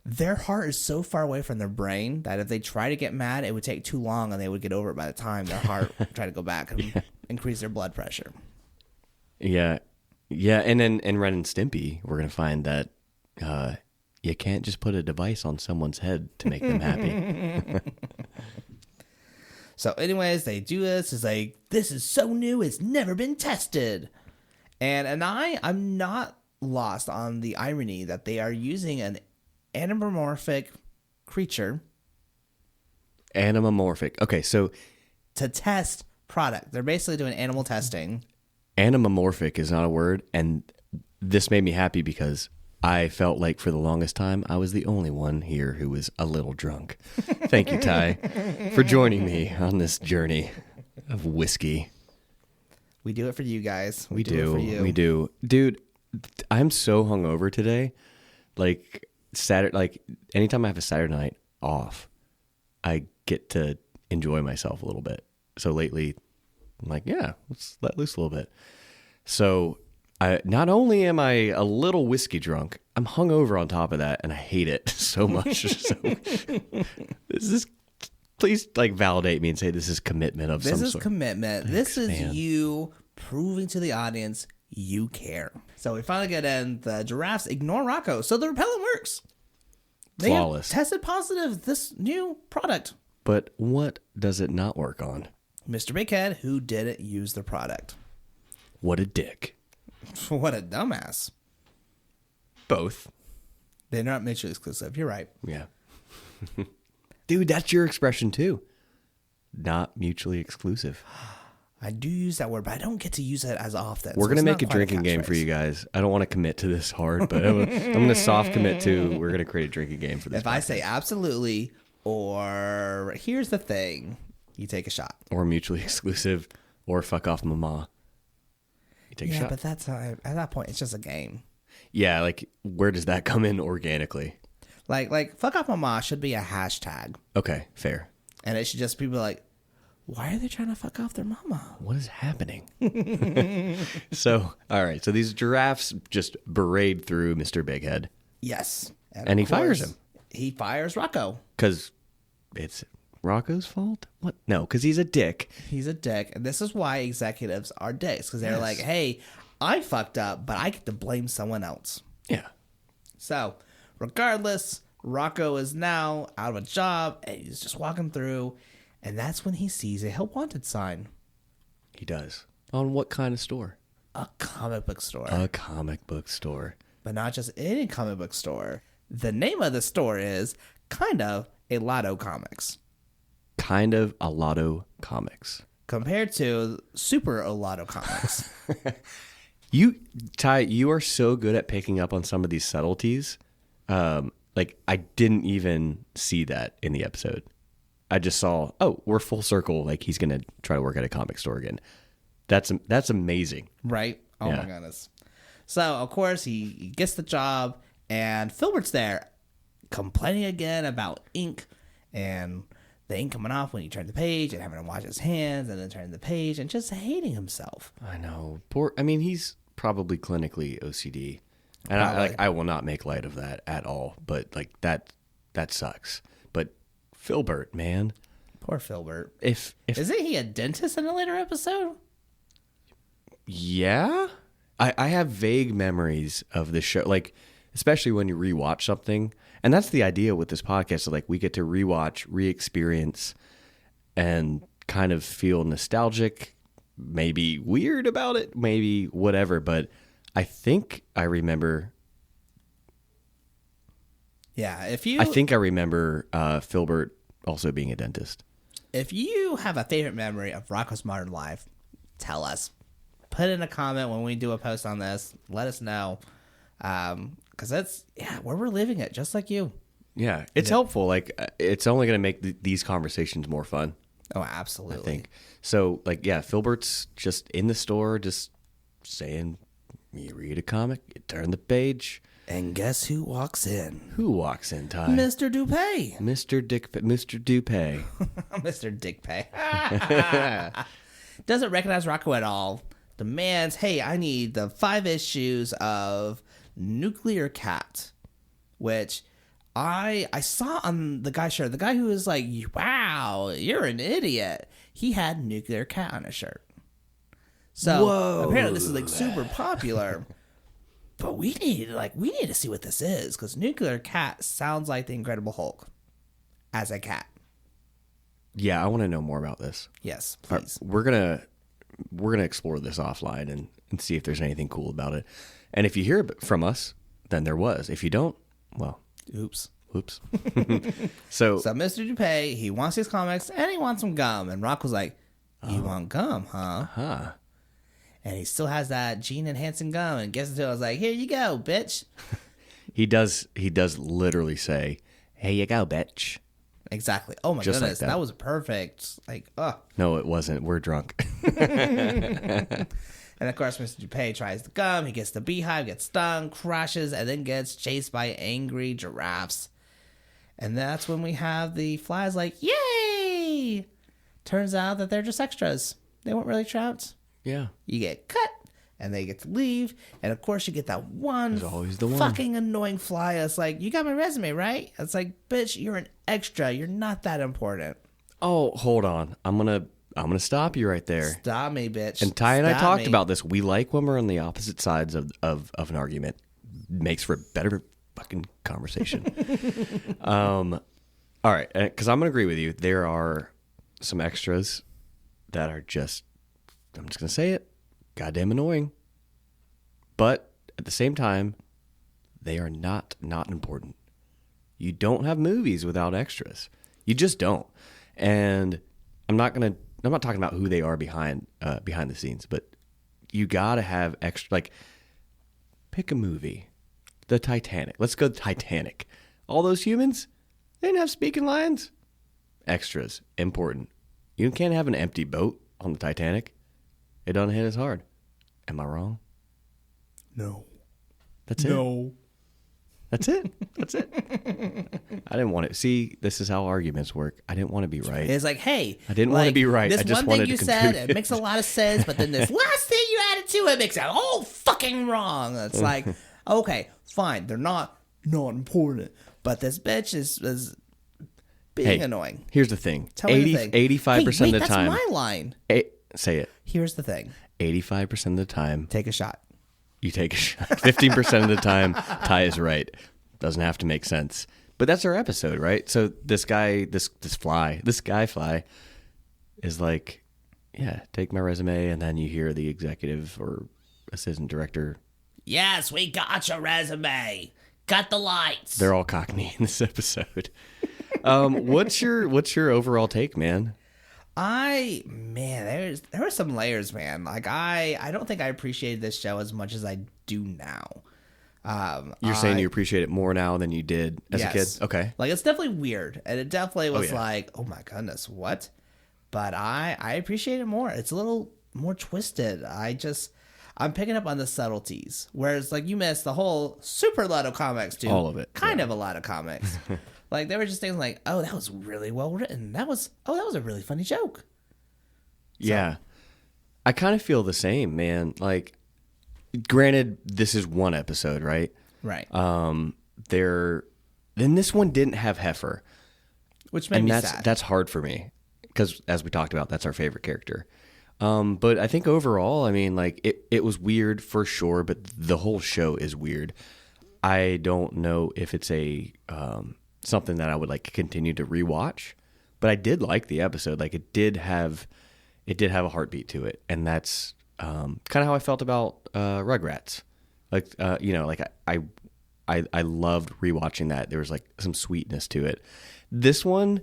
their heart is so far away from their brain that if they try to get mad, it would take too long and they would get over it by the time their heart tried to go back and increase their blood pressure. yeah, and then in Ren and Stimpy, we're gonna find that you can't just put a device on someone's head to make them happy. So anyways, they do this. It's like, this is so new. It's never been tested. And I'm not lost on the irony that they are using an anamorphic creature Animamorphic. Okay, so to test product. They're basically doing animal testing. animamorphic is not a word, and this made me happy because I felt like for the longest time I was the only one here who was a little drunk. Thank you, Ty, for joining me on this journey of whiskey. We do it for you guys. We it for do. you. We do. Dude, I'm so hungover today. Like Saturday, like anytime I have a Saturday night off, I get to enjoy myself a little bit. So lately, I'm like, yeah, let's let loose a little bit. So I not only am I a little whiskey drunk, I'm hungover on top of that, and I hate it so much. So this is, please like validate me and say this is commitment of some This is sort. commitment. This is man. you proving to the audience you care. So we finally get in. The giraffes ignore Rocko, so the repellent works. They have Flawless. tested positive this new product. But what does it not work on? Mr. Big Head, who didn't use the product. What a dick. What a dumbass. Both. They're not mutually exclusive. You're right. Yeah. Dude, that's your expression too. Not mutually exclusive. I do use that word, but I don't get to use it as often. We're so going to it's make not a quite drinking game for catchphrase. you guys. I don't want to commit to this hard, but I'm going to soft commit to we're going to create a drinking game for this. If I say absolutely or here's the thing, you take a shot. Or mutually exclusive or fuck off mama. You take a Yeah, shot. but that's at that point, it's just a game. Yeah, like where does that come in organically? Like fuck off mama should be a hashtag, Okay, fair. and it should just be like, why are they trying to fuck off their mama? What is happening? So, all right. So these giraffes just berate through Mr. Big Head Yes, And he of fires course, him. He fires Rocko. because it's Rocco's fault? What? No, because he's a dick. He's a dick, and this is why executives are dicks, because they're Yes. like, hey, I fucked up, but I get to blame someone else. Yeah. So, regardless, Rocko is now out of a job, and he's just walking through, and that's when he sees a help wanted sign. He does. On what kind of store? A comic book store. A comic book store. But not just any comic book store. The name of the store is kind of a Lotto Comics, Kind of a Lotto Comics. compared to Super Lotto Comics. You, Ty, you are so good at picking up on some of these subtleties. Like, I didn't even see that in the episode. I just saw, oh, we're full circle. Like he's going to try to work at a comic store again. That's amazing. Right? Oh, Yeah. my goodness. So, of course, he gets the job, and Filbert's there complaining again about ink and the ink coming off when he turned the page and having to wash his hands and then turning the page and just hating himself. I know. He's probably clinically OCD. And Probably. I will not make light of that at all. But like that sucks. But Filbert, man. Poor Filbert. If Isn't he a dentist in a later episode? Yeah, I have vague memories of the show, like especially when you rewatch something, and that's the idea with this podcast. So like we get to rewatch, re-experience, and kind of feel nostalgic, maybe weird about it, maybe whatever. But I think I remember. Yeah, I think I remember Filbert also being a dentist. if you have a favorite memory of Rocko's Modern Life, tell us. Put in a comment when we do a post on this. Let us know. Because we're reliving it just like you. Yeah, it's helpful. Like it's only going to make these conversations more fun. Oh, absolutely. I think so. Like, yeah, Filbert's just in the store, just saying, "You read a comic, you turn the page." And guess who walks in? Who walks in, Ty? Mr. Dupay. Mr. Dupay. Mr. Dick Pay. Doesn't recognize Rocko at all. Demands, hey, I need the 5 issues of Nuclear Cat, which I saw on the guy's shirt. The guy who was like, wow, you're an idiot. He had Nuclear Cat on his shirt. So apparently this is like super popular. But we need to see what this is, because Nuclear Cat sounds like the Incredible Hulk as a cat. Yeah, I want to know more about this. Yes, All right, please. we're gonna explore this offline and see if there's anything cool about it. And if you hear from us, then there was. If you don't, well, Oops. oops. So So Mr. Dupay, he wants his comics and he wants some gum. And Rock was like, you want gum, huh? And he still has that gene enhancing gum and gets it to us like, here you go, bitch. he does literally say, "Hey, you go, bitch." Exactly. Oh my Just like goodness. that. That was perfect. Like, No, it wasn't. We're drunk. And of course, Mr. Dupay tries the gum. He gets the beehive, gets stung, crashes, and then gets chased by angry giraffes. And that's when we have the flies like, yay! Turns out that they're just extras. They weren't really trapped. Yeah. You get cut, and they get to leave. And of course, you get that one There's always the one. fucking annoying fly. It's like, you got my resume, right? It's like, bitch, you're an extra. You're not that important. Oh, hold on. I'm gonna stop you right there. Stop me, bitch. And Ty and I Stop talked me. about this. We like when we're on the opposite sides of an argument. Makes for better fucking conversation. All right, because I'm gonna agree with you. There are some extras that are just, I'm just gonna say it, goddamn annoying. But at the same time, they are not important. You don't have movies without extras. You just don't. And I'm not talking about who they are behind the scenes, but you gotta have extra. Like, pick a movie, the Titanic. Let's go Titanic. All those humans, they didn't have speaking lines. Extras, important. You can't have an empty boat on the Titanic. It doesn't hit as hard. Am I wrong? No. That's it. No. That's it. That's it. I didn't want it. See, this is how arguments work. I didn't want to be right. It's like, hey, I didn't want to be right. This I just one wanted thing you to said, contribute. it makes a lot of sense, but then this last thing you added to it makes it all fucking wrong. It's like, okay, fine, they're not important, but this bitch is being annoying. Here's the thing. Tell me the thing. 85% Hey, of the that's time. my line. Say it. Here's the thing. 85% of the time, Take a shot. you take a shot. 15% of the time, Ty is right. Doesn't have to make sense. But that's our episode, right? So this guy fly is like, yeah, take my resume, and then you hear the executive or assistant director. Yes, we got your resume. Cut the lights. They're all Cockney in this episode. What's your overall take, man? There were some layers, man. Like I don't think I appreciated this show as much as I do now. You're saying you appreciate it more now than you did as a kid? Okay. Like, it's definitely weird, and it definitely was yeah. like, oh my goodness, what? But I appreciate it more. It's a little more twisted. I'm picking up on the subtleties, whereas like you missed the whole super lot of comics, dude. All of it, kind of a lot of comics. Like, there were just things like, oh, that was really well written. That was a really funny joke. Yeah. I kind of feel the same, man. Like, granted, this is one episode, right? Right. Then this one didn't have Heifer. Which made me that's sad. That's hard for me because, as we talked about, that's our favorite character. But I think overall, I mean, like, it was weird for sure, but the whole show is weird. I don't know if it's a something that I would like continue to rewatch, but I did like the episode. Like, it did have a heartbeat to it, and that's kind of how I felt about Rugrats. Like, like I loved rewatching that. There was like some sweetness to it. This one,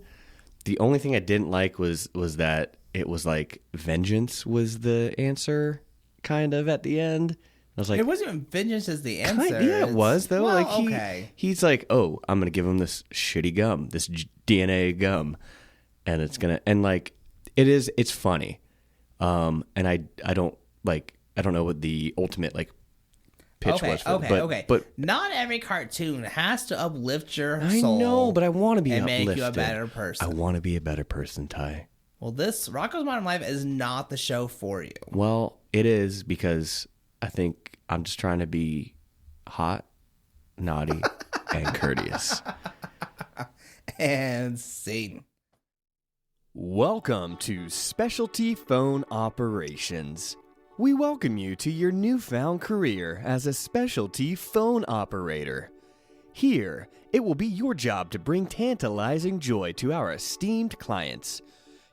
the only thing I didn't like was that it was like vengeance was the answer, kind of at the end. I was like, it wasn't even vengeance as the answer. Yeah, it was though. Well, like he's like, oh, I'm gonna give him this shitty gum, this DNA gum, and it's funny. And I don't know what the ultimate like pitch was. But not every cartoon has to uplift your I soul. know, but I want to be and uplifted. make you a better person. I want to be a better person, Ty. Well, this Rocko's Modern Life is not the show for you. Well, it is because I think I'm just trying to be hot, naughty, and courteous. And scene. Welcome to Specialty Phone Operations. We welcome you to your newfound career as a specialty phone operator. Here, it will be your job to bring tantalizing joy to our esteemed clients.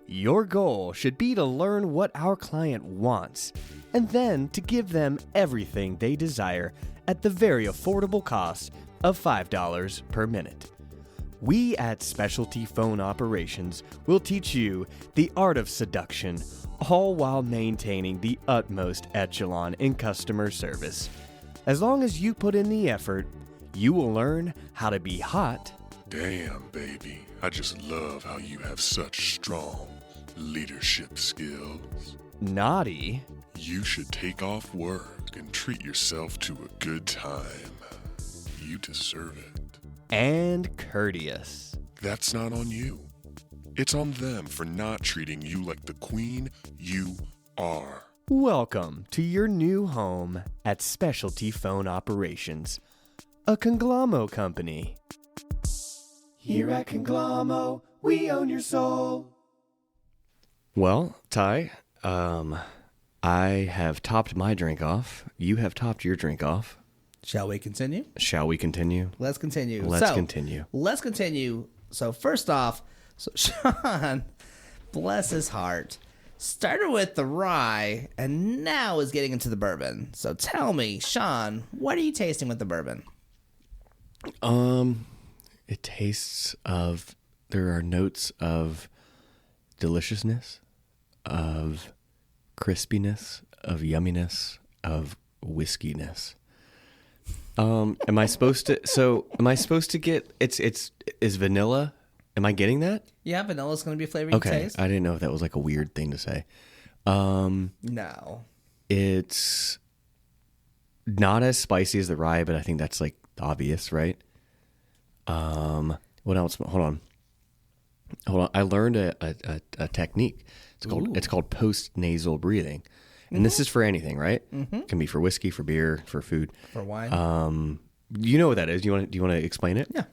Your goal should be to learn what our client wants, and then to give them everything they desire at the very affordable cost of $5 per minute. We at Specialty Phone Operations will teach you the art of seduction, all while maintaining the utmost echelon in customer service. As long as you put in the effort, you will learn how to be hot. Damn, baby. I just love how you have such strong leadership skills. Naughty. You should take off work and treat yourself to a good time. You deserve it. And courteous. That's not on you. It's on them for not treating you like the queen you are. Welcome to your new home at Specialty Phone Operations, a Conglommo company. Here at Conglommo, we own your soul. Well, Ty, I have topped my drink off. You have topped your drink off. Shall we continue? Shall we continue? Let's continue. Let's continue. Let's continue. So first off, Sean, bless his heart, started with the rye and now is getting into the bourbon. So tell me, Sean, what are you tasting with the bourbon? It tastes of, there are notes of deliciousness, of crispiness, of yumminess, of whiskiness. Am I supposed to get, is vanilla? Am I getting that? Yeah, vanilla's going to be a flavor you taste. I didn't know if that was like a weird thing to say. No. It's not as spicy as the rye, but I think that's like obvious, right? What else? Hold on. I learned a technique. It's called post nasal breathing, and this is for anything, right? Mm-hmm. It can be for whiskey, for beer, for food, for wine. You know what that is? Do you want to explain it? Yeah.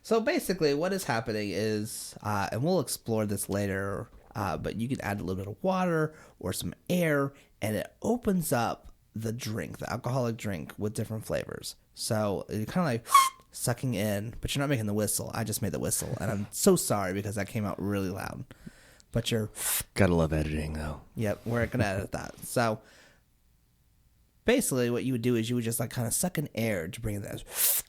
So basically, what is happening is, and we'll explore this later, but you can add a little bit of water or some air, and it opens up the drink, the alcoholic drink, with different flavors. So you're kind of like sucking in, but you're not making the whistle. I just made the whistle, and I'm so sorry because that came out really loud. But you're... Gotta love editing, though. Yep, we're going to edit that. So basically what you would do is you would just like kind of suck in air to bring this,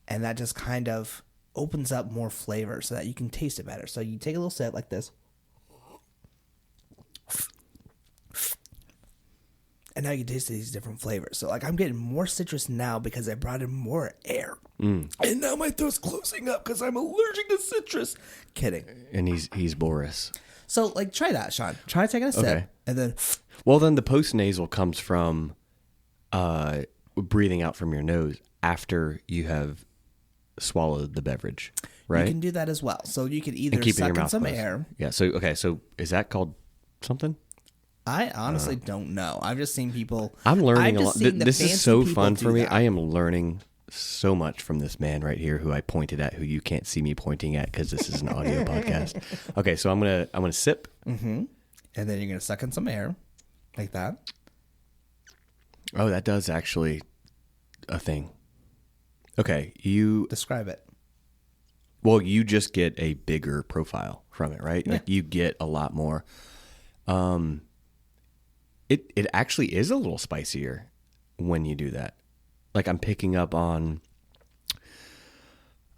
and that just kind of opens up more flavor so that you can taste it better. So you take a little sip like this, and now you taste these different flavors. So like I'm getting more citrus now because I brought in more air. And now my throat's closing up because I'm allergic to citrus. Kidding. And he's Boris. So like try that, Sean. Try taking a sip and then Well, then the post-nasal comes from breathing out from your nose after you have swallowed the beverage, right? you can do that as well. So you can either and keep it in suck your in mouth some closed. air. Yeah. So is that called something? I honestly don't know. I've just seen people. I'm learning I've a just lot. seen the This is fancy so people fun do for me. that. I am learning so much from this man right here who I pointed at, who you can't see me pointing at because this is an audio podcast. Okay, so I'm gonna sip. And then you're gonna suck in some air, like that. Oh, that does actually a thing. Okay, you Describe it. you just get a bigger profile from it, right? Like you get a lot more. It actually is a little spicier when you do that. Like I'm picking up on,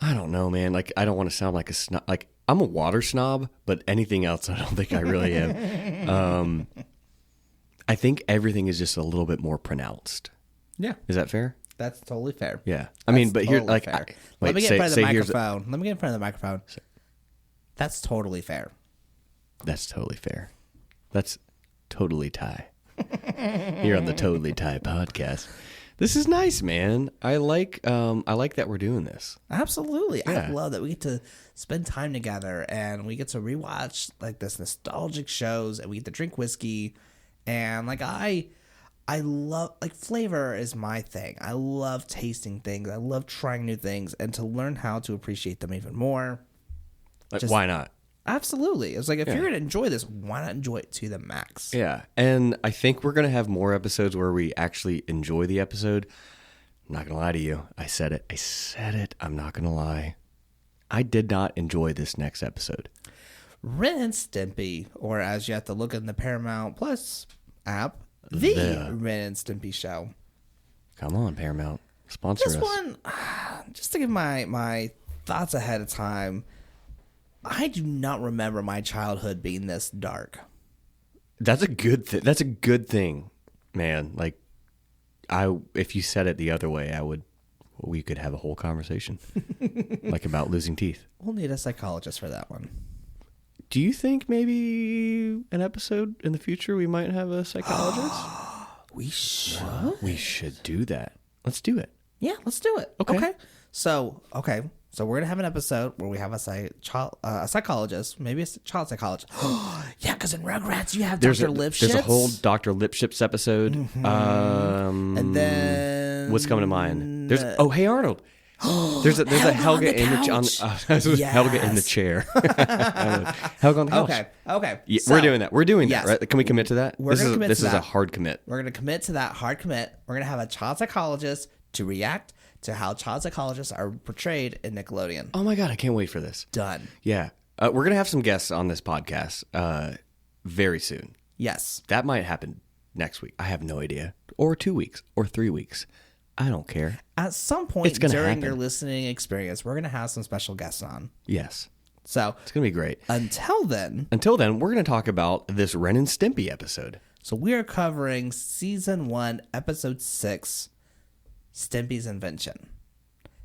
I don't know, man. Like I don't want to sound like a snob. Like I'm a water snob, but anything else, I don't think I really am. I think everything is just a little bit more pronounced. Yeah, Is that fair? that's totally fair. Yeah. I mean, but here, Totally like, fair. wait, Let me get in front of the here's microphone. Let me get in front of the microphone. That's totally fair. That's totally fair. That's totally Ty. Here on the Totally Ty podcast. This is nice, man. I like that we're doing this. Absolutely. Yeah. I love that we get to spend time together and we get to rewatch like this nostalgic shows and we get to drink whiskey and like I love like flavor is my thing. I love tasting things. I love trying new things and to learn how to appreciate them even more. Like, Just- why not? Absolutely. It's like if you're going to enjoy this, why not enjoy it to the max? Yeah. And I think we're going to have more episodes where we actually enjoy the episode. I'm not going to lie to you. I said it. I'm not going to lie. I did not enjoy this next episode. Ren and Stimpy, or as you have to look in the Paramount Plus app, the Ren and Stimpy show. Come on, Paramount. Sponsor This us. one, just to give my thoughts ahead of time, I do not remember my childhood being this dark. That's a good thing. That's a good thing, man. Like, if you said it the other way, we could have a whole conversation, like about losing teeth. We'll need a psychologist for that one. Do you think maybe an episode in the future we might have a psychologist? We should. We should do that. Let's do it. Yeah, let's do it. Okay. So we're gonna have an episode where we have a psychologist, maybe a child psychologist. Yeah, because in Rugrats you have Dr. Lipschitz. There's a whole Dr. Lipschitz episode. And then What's coming to mind? There's Hey Arnold. There's a Helga on the in the Helga in the chair. Helga on the couch. Okay. Yeah, So, we're doing that. We're doing yes. that, right? Can we commit to that? We're gonna commit this to is a that. hard commit. We're gonna commit to that hard commit. We're gonna have a child psychologist to react to how child psychologists are portrayed in Nickelodeon. Oh my god, I can't wait for this. Done. Yeah, we're gonna have some guests on this podcast very soon. Yes. That might happen next week. I have no idea, or 2 weeks, or 3 weeks. I don't care. At some point It's gonna during happen. your listening experience, we're gonna have some special guests on. Yes, So it's gonna be great. until then, Until then, we're gonna talk about this Ren and Stimpy episode. so we are covering season 1, episode 6, Stimpy's Invention.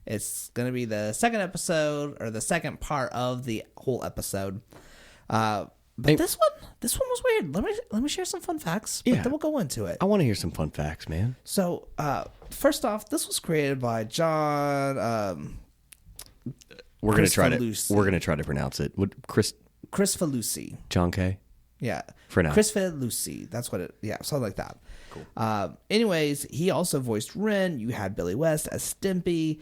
It's gonna be the second episode or the second part of the whole episode. But this one was weird. Let me share some fun facts. But Yeah. then we'll go into it. I want to hear some fun facts, man. So first off, this was created by John. We're Chris gonna try Falusi. to. We're gonna try to pronounce it. What Chris Falusi. John K. Yeah. For now. Chris Falusi. That's what it, yeah, something like that. Cool. Anyways, he also voiced Ren. You had Billy West as Stimpy.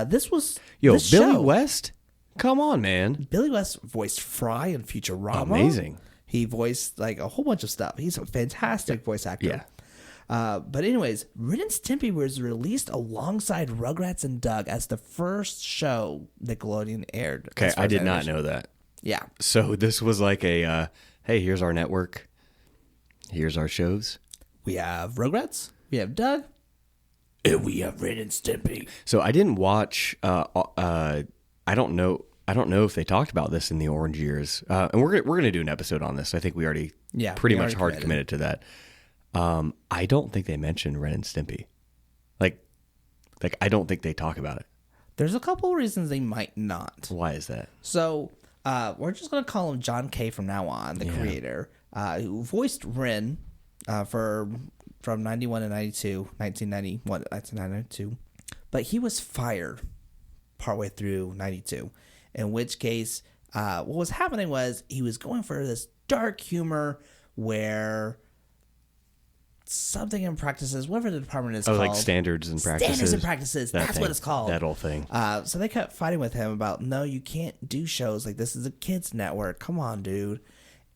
This was this Billy show. West. Come on, man. Billy West voiced Fry in Futurama. Amazing. He voiced like a whole bunch of stuff. He's a fantastic voice actor. Yeah. But anyways, Ren and Stimpy was released alongside Rugrats and Doug as the first show Nickelodeon aired. Okay, as far I as did not animation. know that. Yeah. So this was like a, hey, here's our network. Here's our shows. We have Rugrats. We have Doug. And we have Ren and Stimpy. So I didn't watch. I don't know. I don't know if they talked about this in the Orange Years. And we're gonna do an episode on this. I think we already Yeah, pretty we much already hard committed. committed to I don't think they mentioned Ren and Stimpy. Like I don't think they talk about it. There's a couple reasons they might not. Why is that? So we're just going to call him John K. from now on, the creator, who voiced Ren from 91 to 92, 1991, that's 92. But he was fired partway through 92, in which case what was happening was he was going for this dark humor where something in practices, whatever the department is called. Like standards and practices. Standards and practices. That's what it's called. That whole thing. So they kept fighting with him about, no, you can't do shows like this. Is a kids network. Come on, dude.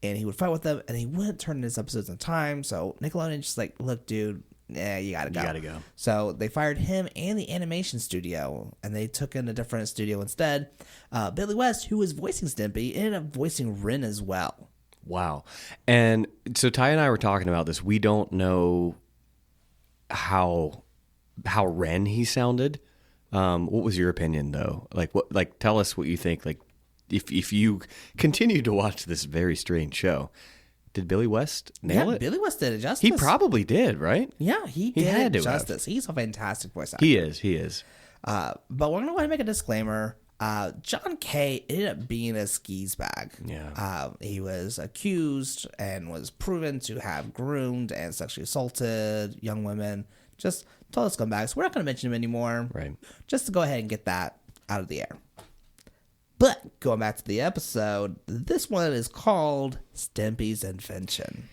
And he would fight with them, and he wouldn't turn in his episodes in time. So Nickelodeon just like, look, dude, you gotta go. You gotta go. So they fired him and the animation studio, and they took in a different studio instead. Billy West, who was voicing Stimpy, ended up voicing Ren as well. Wow. And so Ty and I were talking about this. We don't know how Ren he sounded. What was your opinion though? Like tell us what you think. Like if you continue to watch this very strange show, did Billy West nail it? Billy West did it justice. He probably did, right? Yeah, he did had it to justice. He's a fantastic voice actor. He is. But we're going to go ahead and make a disclaimer. John K. ended up being a skis bag. Yeah. He was accused and was proven to have groomed and sexually assaulted young women. Just total scumbags. We're not going to mention him anymore. Right. Just to go ahead and get that out of the air. But going back to the episode, this one is called Stimpy's Invention.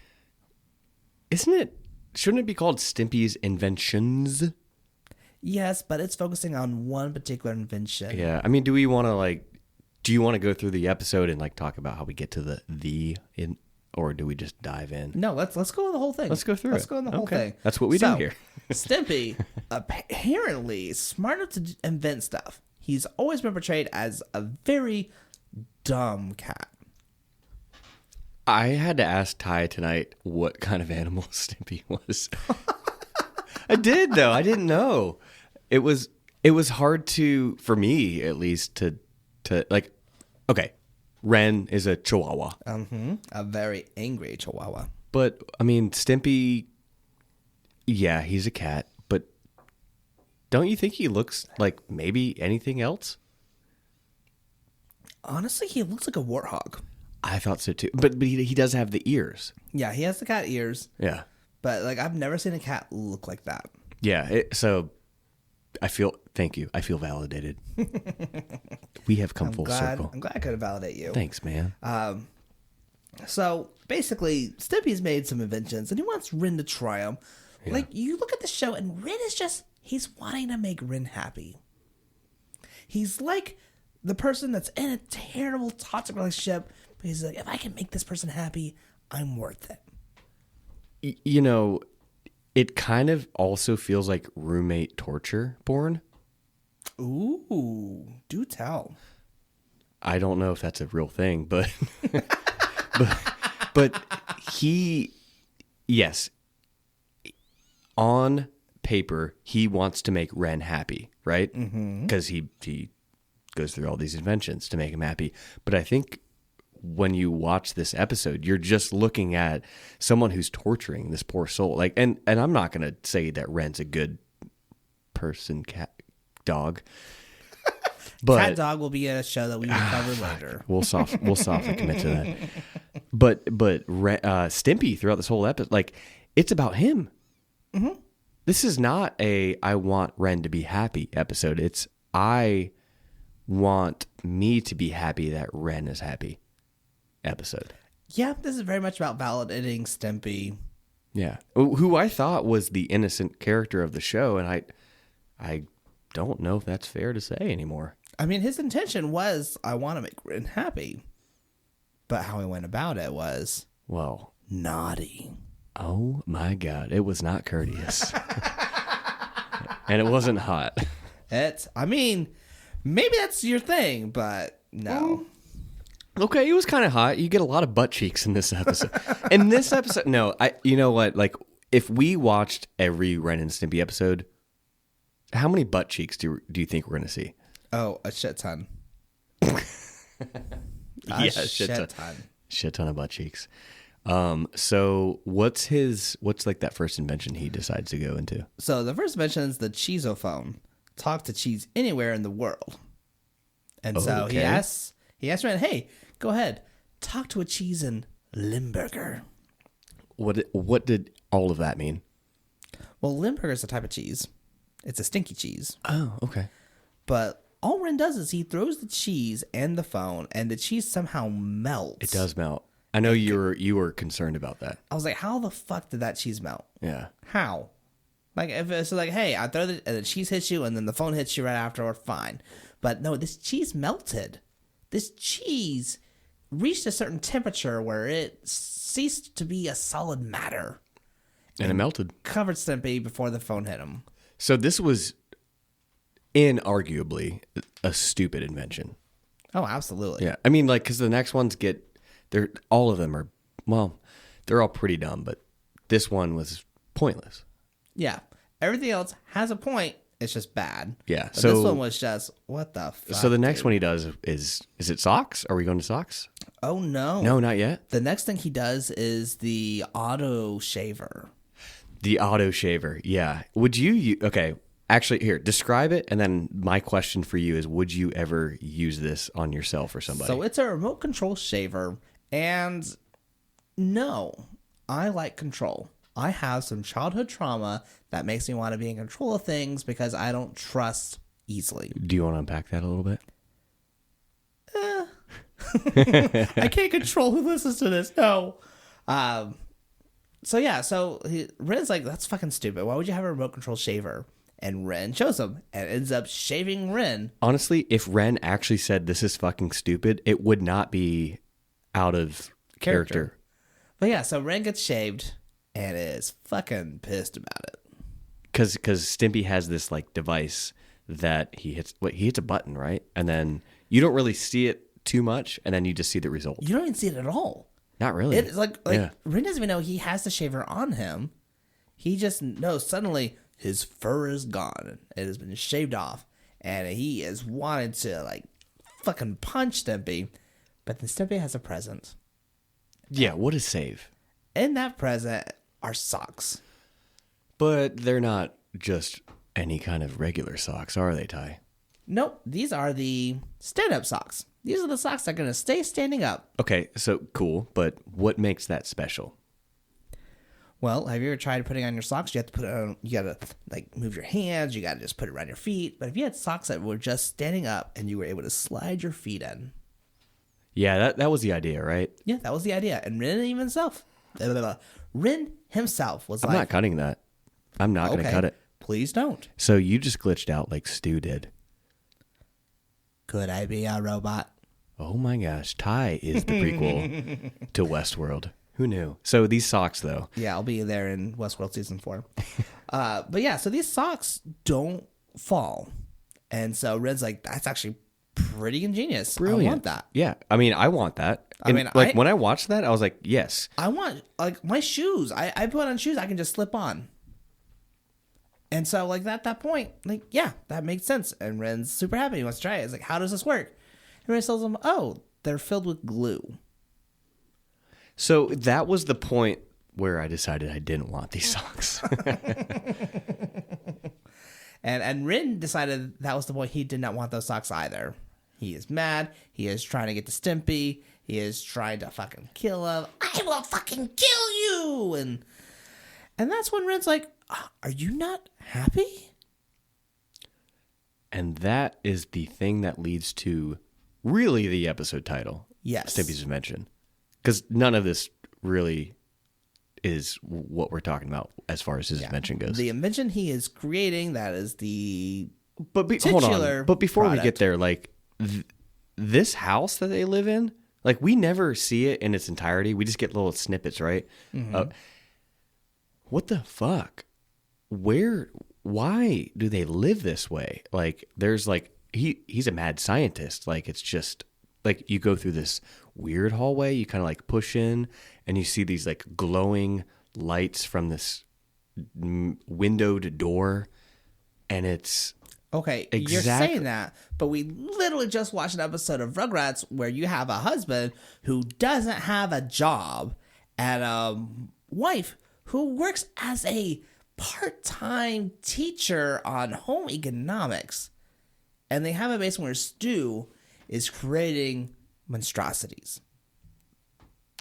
Shouldn't it be called Stimpy's Inventions? Yes, but it's focusing on one particular invention. Yeah. I mean, do you want to go through the episode and like talk about how we get to or do we just dive in? No, let's go in the whole thing. Let's go through Let's it. go in the whole Okay. thing. That's what we do here. Stimpy, apparently smart enough to invent stuff. He's always been portrayed as a very dumb cat. I had to ask Ty tonight what kind of animal Stimpy was. I did though. I didn't know. It was hard for me at least to like. Okay, Ren is a Chihuahua. A very angry Chihuahua. But I mean, Stimpy. Yeah, he's a cat. But don't you think he looks like maybe anything else? Honestly, he looks like a warthog. I thought so too. But he does have the ears. Yeah, he has the cat ears. Yeah. But like, I've never seen a cat look like that. Yeah. Thank you. I feel validated. We have come full circle. I'm glad I could validate you. Thanks, man. So basically, Stimpy's made some inventions, and he wants Ren to try them. Yeah. Like, you look at the show, and Ren is he's wanting to make Ren happy. He's like the person that's in a terrible, toxic relationship, but he's like, if I can make this person happy, I'm worth it. It kind of also feels like roommate torture porn. Ooh, do tell. I don't know if that's a real thing, but but yes, on paper, he wants to make Ren happy, right? Because he goes through all these inventions to make him happy. But I think when you watch this episode, you're just looking at someone who's torturing this poor soul. Like, and I'm not going to say that Ren's a good person, dog. But Cat Dog will be in a show that we will cover later. We'll softly commit to that. But Stimpy throughout this whole episode, like, it's about him. Mm-hmm. This is not a I want Ren to be happy episode. It's I want me to be happy that Ren is happy episode. Yeah, this is very much about validating Stimpy. Yeah, who I thought was the innocent character of the show, and I don't know if that's fair to say anymore. I mean, his intention was, I want to make Ren happy. But how he went about it was... well, naughty. Oh my God. It was not courteous. And it wasn't hot. I mean, maybe that's your thing, but no. Okay, it was kind of hot. You get a lot of butt cheeks in this episode. In this episode, no, you know what? Like, if we watched every Ren and Stimpy episode, how many butt cheeks do you think we're going to see? Oh, a shit ton. Yeah, shit ton of butt cheeks. So what's like that first invention he decides to go into? So the first mention is the cheesophone. Talk to cheese anywhere in the world. And so he Okay. asks Ren, hey, go ahead, talk to a cheese in Limburger. What did all of that mean? Well, Limburger is a type of cheese. It's a stinky cheese. Oh, okay. But all Ren does is he throws the cheese and the phone, and the cheese somehow melts. It does melt. I know you were concerned about that. I was like, how the fuck did that cheese melt? Yeah. How? Like, if it's like, hey, I throw and the cheese hits you, and then the phone hits you right after, or fine. But no, this cheese melted. This cheese reached a certain temperature where it ceased to be a solid matter. And it melted. Covered Stimpy before the phone hit him. So this was inarguably a stupid invention. Oh, absolutely. Yeah. I mean, like, because the next ones all of them are, well, they're all pretty dumb, but this one was pointless. Yeah. Everything else has a point. It's just bad. Yeah. But So this one was just, what the fuck? So the next dude? one he does is it socks? Are we going to socks? Oh, no. No, not yet. The next thing he does is the auto shaver. The auto shaver. Yeah. Would you okay, actually here, describe it, and then my question for you is, would you ever use this on yourself or somebody? So it's a remote control shaver, and no, I like control. I have some childhood trauma that makes me want to be in control of things because I don't trust easily. Do you want to unpack that a little bit? I can't control who listens to this. No. So Ren's like, that's fucking stupid. Why would you have a remote control shaver? And Ren shows him and ends up shaving Ren. Honestly, if Ren actually said this is fucking stupid, it would not be out of character. But yeah, so Ren gets shaved and is fucking pissed about it. Because Stimpy has this like device that he hits a button, right? And then you don't really see it too much, and then you just see the result. You don't even see it at all. Not really. It's like Yeah. Ren doesn't even know he has the shaver on him. He just knows suddenly his fur is gone. It has been shaved off. And he is wanted to like fucking punch Stimpy. But then Stimpy has a present. Yeah, what is save? In that present are socks. But they're not just any kind of regular socks, are they, Ty? Nope, these are the stand-up socks. These are the socks that are going to stay standing up. Okay, so cool, but what makes that special? Well, have you ever tried putting on your socks? You have to put it on, you got to like move your hands, you got to just put it around your feet. But if you had socks that were just standing up and you were able to slide your feet in. Yeah, that was the idea, right? Yeah, that was the idea. And Ren himself was I'm like, not cutting that. I'm not going to cut it. Please don't. So you just glitched out like Stu did. Could I be a robot? Oh my gosh, Ty is the prequel to Westworld. Who knew? So these socks, though. Yeah, I'll be there in Westworld Season 4. But yeah, so these socks don't fall. And so Ren's like, that's actually pretty ingenious. Brilliant. I want that. Yeah, I mean, I want that. I mean, when I watched that, I was like, yes. I want, like, my shoes. I put on shoes I can just slip on. And so, like, at that point, like, yeah, that makes sense. And Ren's super happy. He wants to try it. He's like, how does this work? And Ren tells him, oh, they're filled with glue. So that was the point where I decided I didn't want these socks. And Ren decided that was the point he did not want those socks either. He is mad. He is trying to get to Stimpy. He is trying to fucking kill him. I will fucking kill you! And that's when Ren's like, are you not happy? And that is the thing that leads to really the episode title. Yes. Stimpy's Invention. Because none of this really is what we're talking about as far as his invention goes. The invention he is creating, that is the Hold titular on. But before we product. get there, like this house that they live in, like we never see it in its entirety. We just get little snippets, right? Mm-hmm. What the fuck? Why do they live this way? Like there's like he's a mad scientist. Like it's just like you go through this weird hallway, you kind of like push in and you see these like glowing lights from this windowed door, and it's Okay, you're saying that, but we literally just watched an episode of Rugrats where you have a husband who doesn't have a job, and a wife who works as a part-time teacher on home economics. And they have a basement where Stu is creating monstrosities.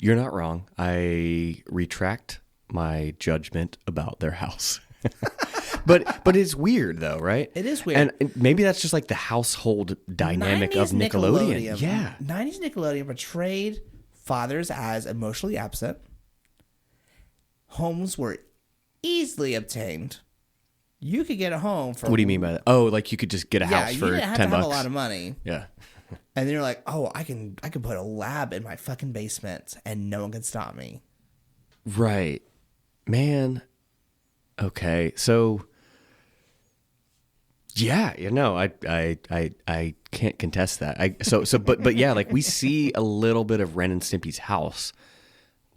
You're not wrong. I retract my judgment about their house. But it's weird though, right? It is weird. And maybe that's just like the household dynamic of 90s Nickelodeon. Yeah. 90s Nickelodeon portrayed fathers as emotionally absent. Homes were easily obtained. You could get a home for... What do you mean by that? Oh, like you could just get a house for you didn't have $10. to have a lot of money. Yeah. And then you're like, oh, I can put a lab in my fucking basement and no one can stop me. Right. Man. Okay. So yeah, I can't contest that. But yeah, like we see a little bit of Ren and Stimpy's house.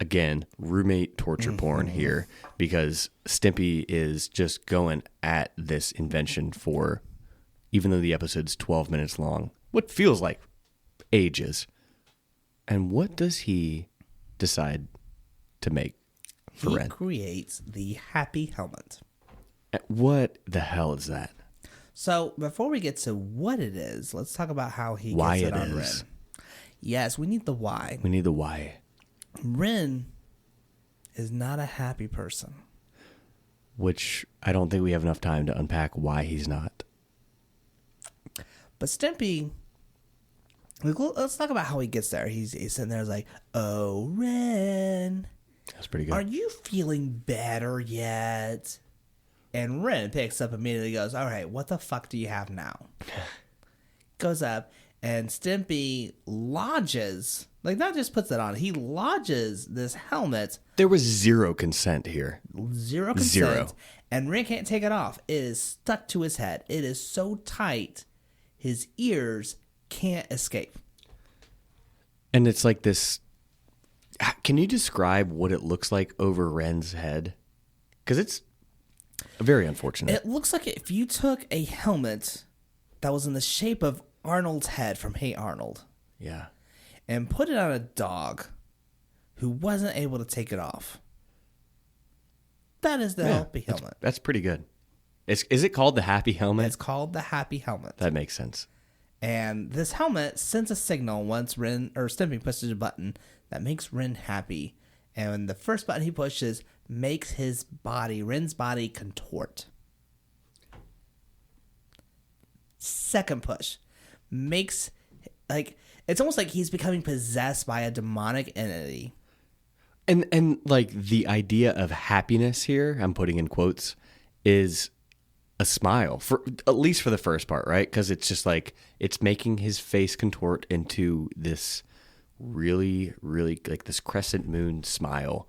Again, roommate torture porn here, because Stimpy is just going at this invention for, even though the episode's 12 minutes long, what feels like ages. And what does he decide to make for He Ren? creates the happy helmet. What the hell is that? So before we get to what it is, let's talk about how he Why gets it it on is. Ren. Yes, we need the why. We need the why. Ren is not a happy person. Which I don't think we have enough time to unpack why he's not. But Stimpy, let's talk about how he gets there. He's sitting there like, oh, Ren, That's pretty good. are you feeling better yet? And Ren picks up immediately and goes, all right, what the fuck do you have now? Goes up, and Stimpy lodges, like not just puts it on, he lodges this helmet. There was zero consent here. Zero consent. Zero. And Ren can't take it off. It is stuck to his head. It is so tight, his ears can't escape. And it's like this. Can you describe what it looks like over Ren's head? Because it's very unfortunate. It looks like if you took a helmet that was in the shape of Arnold's head from Hey Arnold Yeah. and put it on a dog who wasn't able to take it off. That is the happy helmet. That's pretty good. Is it called the Happy Helmet? It's called the happy helmet. That makes sense. And this helmet sends a signal once Ren or Stimpy pushes a button that makes Ren happy. And the first button he pushes makes Ren's body contort. Second push makes, like, it's almost like he's becoming possessed by a demonic entity. And like the idea of happiness here, I'm putting in quotes, is a smile, for at least for the first part, right? Because it's just like it's making his face contort into this really, really like this crescent moon smile.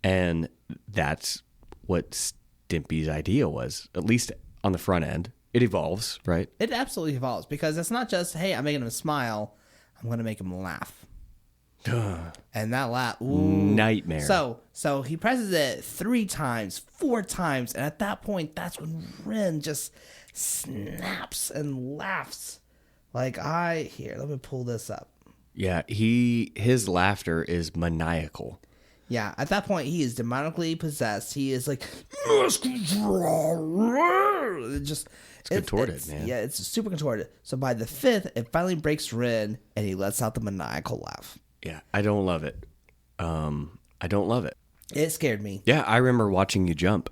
And that's what Stimpy's idea was, at least on the front end. It evolves, right? It absolutely evolves because it's not just, hey, I'm making him smile, I'm going to make him laugh. And that laugh, ooh. Nightmare. So he presses it 3 times, 4 times, and at that point, that's when Ren just snaps and laughs. Like here, let me pull this up. Yeah, his laughter is maniacal. Yeah, at that point, he is demonically possessed. He is like, just It's contorted, man. Yeah, it's super contorted. So by the 5th, it finally breaks Ren, and he lets out the maniacal laugh. Yeah, I don't love it. I don't love it. It scared me. Yeah, I remember watching you jump.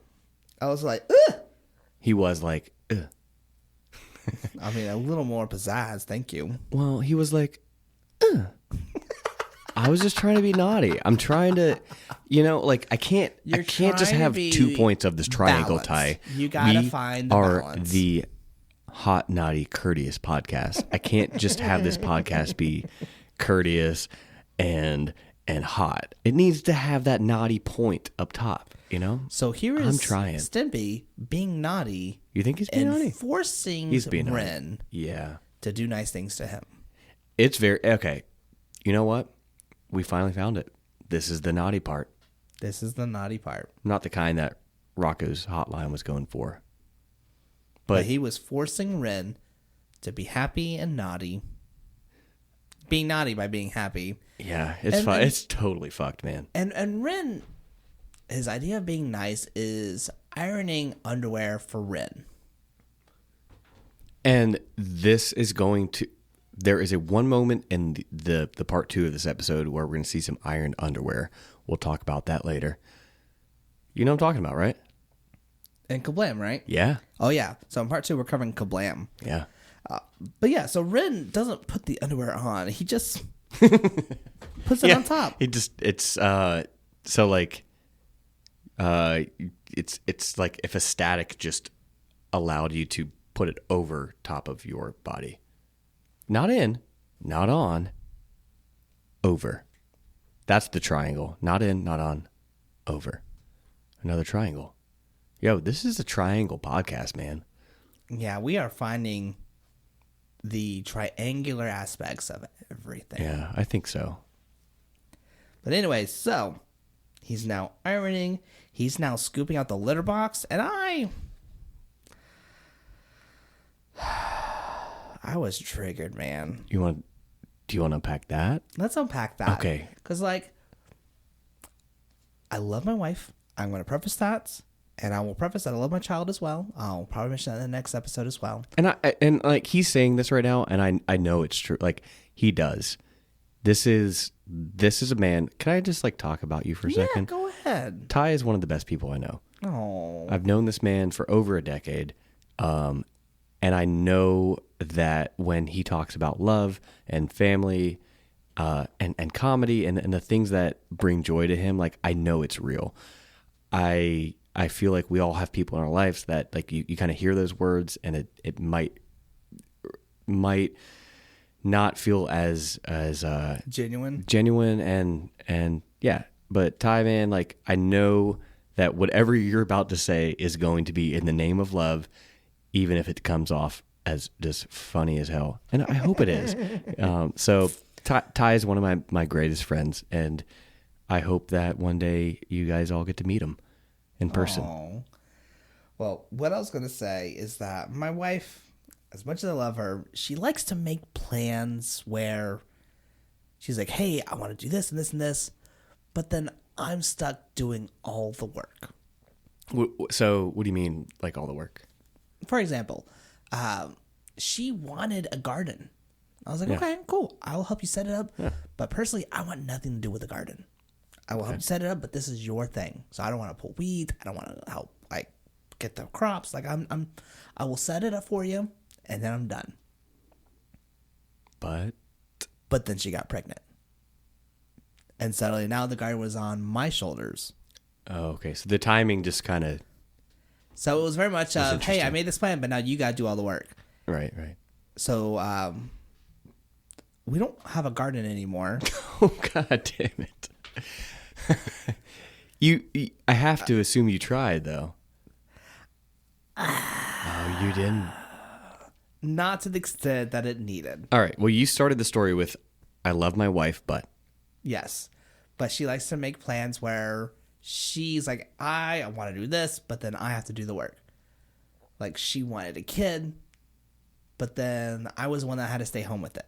I was like, ugh. He was like, ugh. I mean, a little more pizzazz, thank you. Well, he was like, ugh. I was just trying to be naughty. I'm trying to, like I can't just trying to have be 2 points of this triangle balanced. tie. You gotta We find the are balance. the hot, naughty, courteous podcast. I can't just have this podcast be courteous and hot. It needs to have that naughty point up top, So here is I'm trying. Stimpy being naughty. You think he's being and naughty? forcing He's being naughty. Ren Yeah. to do nice things to him. It's very, okay. You know what? We finally found it. This is the naughty part. This is the naughty part. Not the kind that Rocko's hotline was going for. But he was forcing Ren to be happy and naughty. being naughty by being happy. Yeah, it's it's totally fucked, man. And Rin, his idea of being nice is ironing underwear for Rin. And this is going to... There is a one moment in the part 2 of this episode where we're going to see some ironed underwear. We'll talk about that later. You know what I'm talking about, right? And Kablam, right? Yeah. Oh, yeah. So in part 2, we're covering Kablam. Yeah. But yeah, so Rin doesn't put the underwear on. He just puts it on top. He just... It's... So, like... It's like if a static just allowed you to put it over top of your body. Not in, not on, over. That's the triangle. Not in, not on, over. Another triangle. Yo, this is a triangle podcast, man. Yeah, we are finding the triangular aspects of everything. Yeah, I think so. But anyway, so he's now ironing. He's now scooping out the litter box. And I was triggered, man. Do you want to unpack that? Let's unpack that. Okay. Because, like, I love my wife. I'm going to preface that. And I will preface that I love my child as well. I'll probably mention that in the next episode as well. And like he's saying this right now, and I know it's true. Like he does. This is a man. Can I just like talk about you for a second? Yeah, go ahead. Ty is one of the best people I know. Oh, I've known this man for over a decade. And I know that when he talks about love and family, and comedy and the things that bring joy to him, like I know it's real. I feel like we all have people in our lives that like you kind of hear those words and it might not feel as genuine and yeah. But Ty, man, like I know that whatever you're about to say is going to be in the name of love, even if it comes off as just funny as hell. And I hope it is. So Ty is one of my greatest friends, and I hope that one day you guys all get to meet him in person. Aww. Well, what I was going to say is that my wife, as much as I love her, she likes to make plans where she's like, hey, I want to do this and this and this, but then I'm stuck doing all the work. So what do you mean, like all the work? For example, she wanted a garden. I was like, okay, cool. I'll help you set it up. Yeah. But personally, I want nothing to do with the garden. I will help you set it up, but this is your thing. So I don't want to pull weeds. I don't want to help like get the crops. Like I will set it up for you, and then I'm done. But then she got pregnant, and suddenly now the garden was on my shoulders. Oh, okay. So the timing just kind of. So it was very much of, hey, I made this plan, but now you got to do all the work. Right. So we don't have a garden anymore. Oh, God damn it. I have to assume you tried, though. Oh, you didn't? Not to the extent that it needed. All right. Well, you started the story with, I love my wife, but. Yes. But she likes to make plans where she's like, I want to do this, but then I have to do the work. Like, she wanted a kid, but then I was the one that had to stay home with it.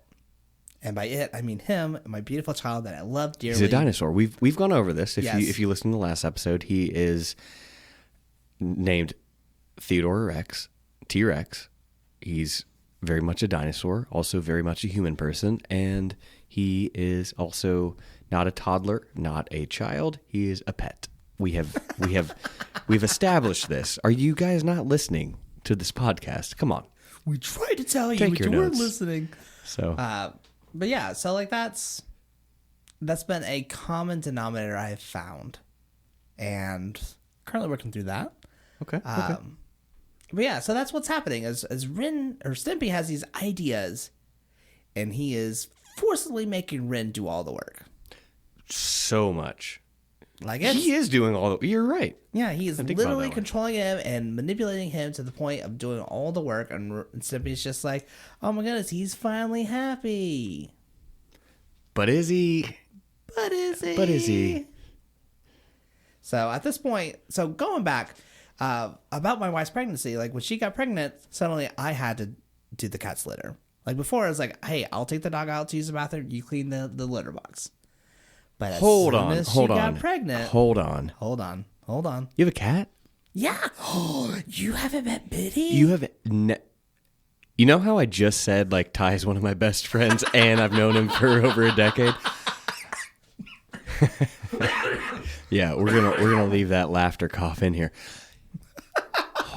And by it, I mean him, my beautiful child that I love dearly. He's a dinosaur. We've gone over this. Yes. If you listen to the last episode, he is named Theodore Rex, T-Rex. He's very much a dinosaur, also very much a human person, and he is also not a toddler, not a child. He is a pet. We've established this. Are you guys not listening to this podcast? Come on. We tried to tell you, Take but you weren't listening. So, but yeah, so like that's been a common denominator I have found, and currently working through that. Okay. But yeah, so that's what's happening. As Rin or Stimpy has these ideas, and he is forcibly making Rin do all the work. So much. Like he is doing all the. You're right. Yeah, he is literally controlling him and manipulating him to the point of doing all the work, and Stimpy's just like, "Oh my goodness, he's finally happy." But is he? But is he? So at this point, so going back about my wife's pregnancy, like when she got pregnant, suddenly I had to do the cat's litter. Like before, it was like, hey, I'll take the dog out to use the bathroom. You clean the litter box. But as Hold soon on, as hold she on. got pregnant, Hold on. hold on. You have a cat? Yeah. You haven't met Biddy? You have You know how I just said like Ty is one of my best friends and I've known him for over a decade? Yeah, we're gonna leave that laughter cough in here.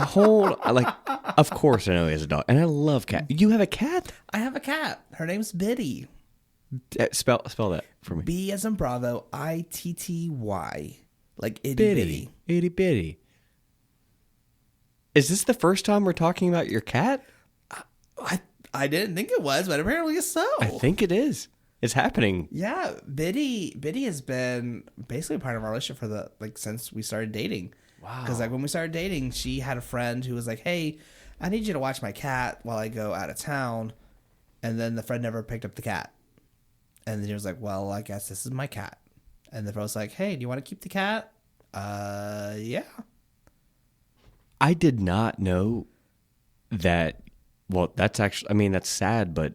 Of course I know he has a dog, and I love cat. You have a cat? I have a cat. Her name's Biddy. Spell that for me. B as in Bravo, Itty. Like itty Bitty, bitty. itty bitty. Is this the first time we're talking about your cat? I didn't think it was, but apparently it's so. I think it is. It's happening. Yeah, Biddy has been basically a part of our relationship for since we started dating. Wow. Because when we started dating, she had a friend who was like, "Hey, I need you to watch my cat while I go out of town," and then the friend never picked up the cat. And then he was like, "Well, I guess this is my cat." And the friend was like, "Hey, do you want to keep the cat?" Yeah. I did not know that. Well, that's actually. I mean, that's sad, but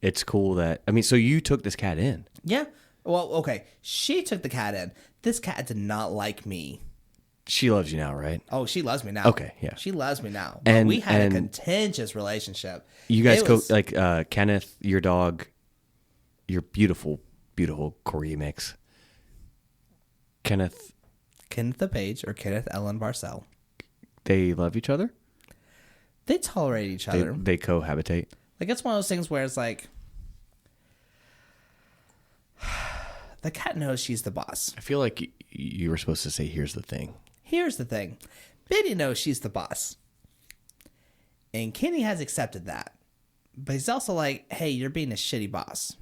it's cool that. I mean, so you took this cat in. Yeah. Well, okay. She took the cat in. This cat did not like me. She loves you now, right? Oh, she loves me now. Okay, yeah. She loves me now. But And- we had and- a contentious relationship. You guys It go was- like Kenneth, your dog, your beautiful, beautiful Corey mix. Kenneth, Kenneth Page or Kenneth Ellen Barcel. they love each other. They tolerate each other. They cohabitate. Like, it's one of those things where it's like, the cat knows she's the boss. I feel like you were supposed to say, "Here's the thing." Here's the thing. Biddy knows she's the boss. And Kenny has accepted that. But he's also like, hey, you're being a shitty boss.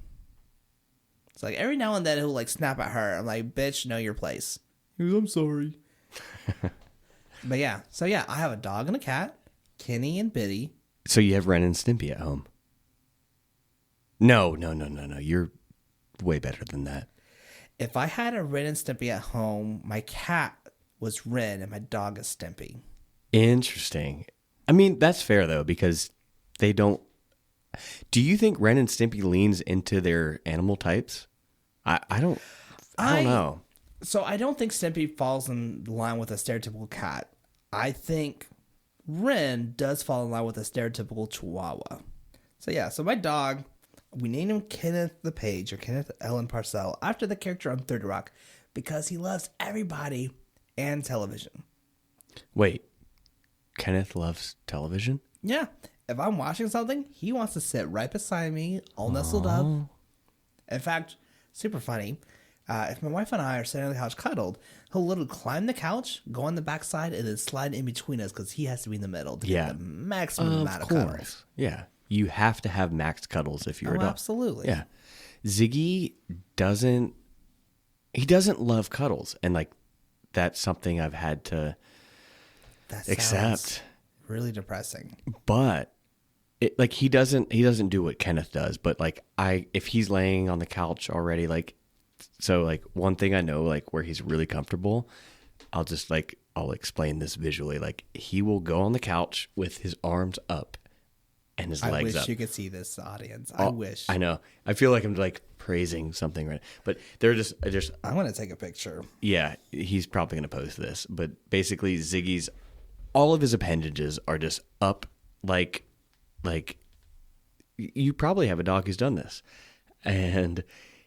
It's like every now and then he'll snap at her. I'm like, bitch, know your place. He goes, I'm sorry. But yeah. So yeah, I have a dog and a cat. Kenny and Biddy. So you have Ren and Stimpy at home. No. You're way better than that. If I had a Ren and Stimpy at home, my cat was Ren and my dog is Stimpy. Interesting. I mean, that's fair though, because they don't. Do you think Ren and Stimpy leans into their animal types? I don't know. So I don't think Stimpy falls in line with a stereotypical cat. I think Ren does fall in line with a stereotypical Chihuahua. So yeah, so my dog, we named him Kenneth the Page or Kenneth Ellen Parcell after the character on Third Rock because he loves everybody and television. Wait, Kenneth loves television? Yeah. If I'm watching something, he wants to sit right beside me, all nestled up. In fact, super funny. If my wife and I are sitting on the couch cuddled, he'll literally climb the couch, go on the backside, and then slide in between us because he has to be in the middle to get the maximum amount of cuddles. Yeah. You have to have max cuddles if you're a dog. Absolutely. Yeah. Ziggy doesn't love cuddles. And that's something I've had to That accept. sounds really depressing. But he doesn't do what Kenneth does. But if he's laying on the couch already, one thing I know, where he's really comfortable, I'll explain this visually. He will go on the couch with his arms up and his legs up. I wish you could see this, audience. I wish. I know. I feel like I'm praising something right, but they're just. I'm gonna take a picture. Yeah, he's probably gonna post this, but basically Ziggy's, all of his appendages are just up, like you probably have a dog who's done this, and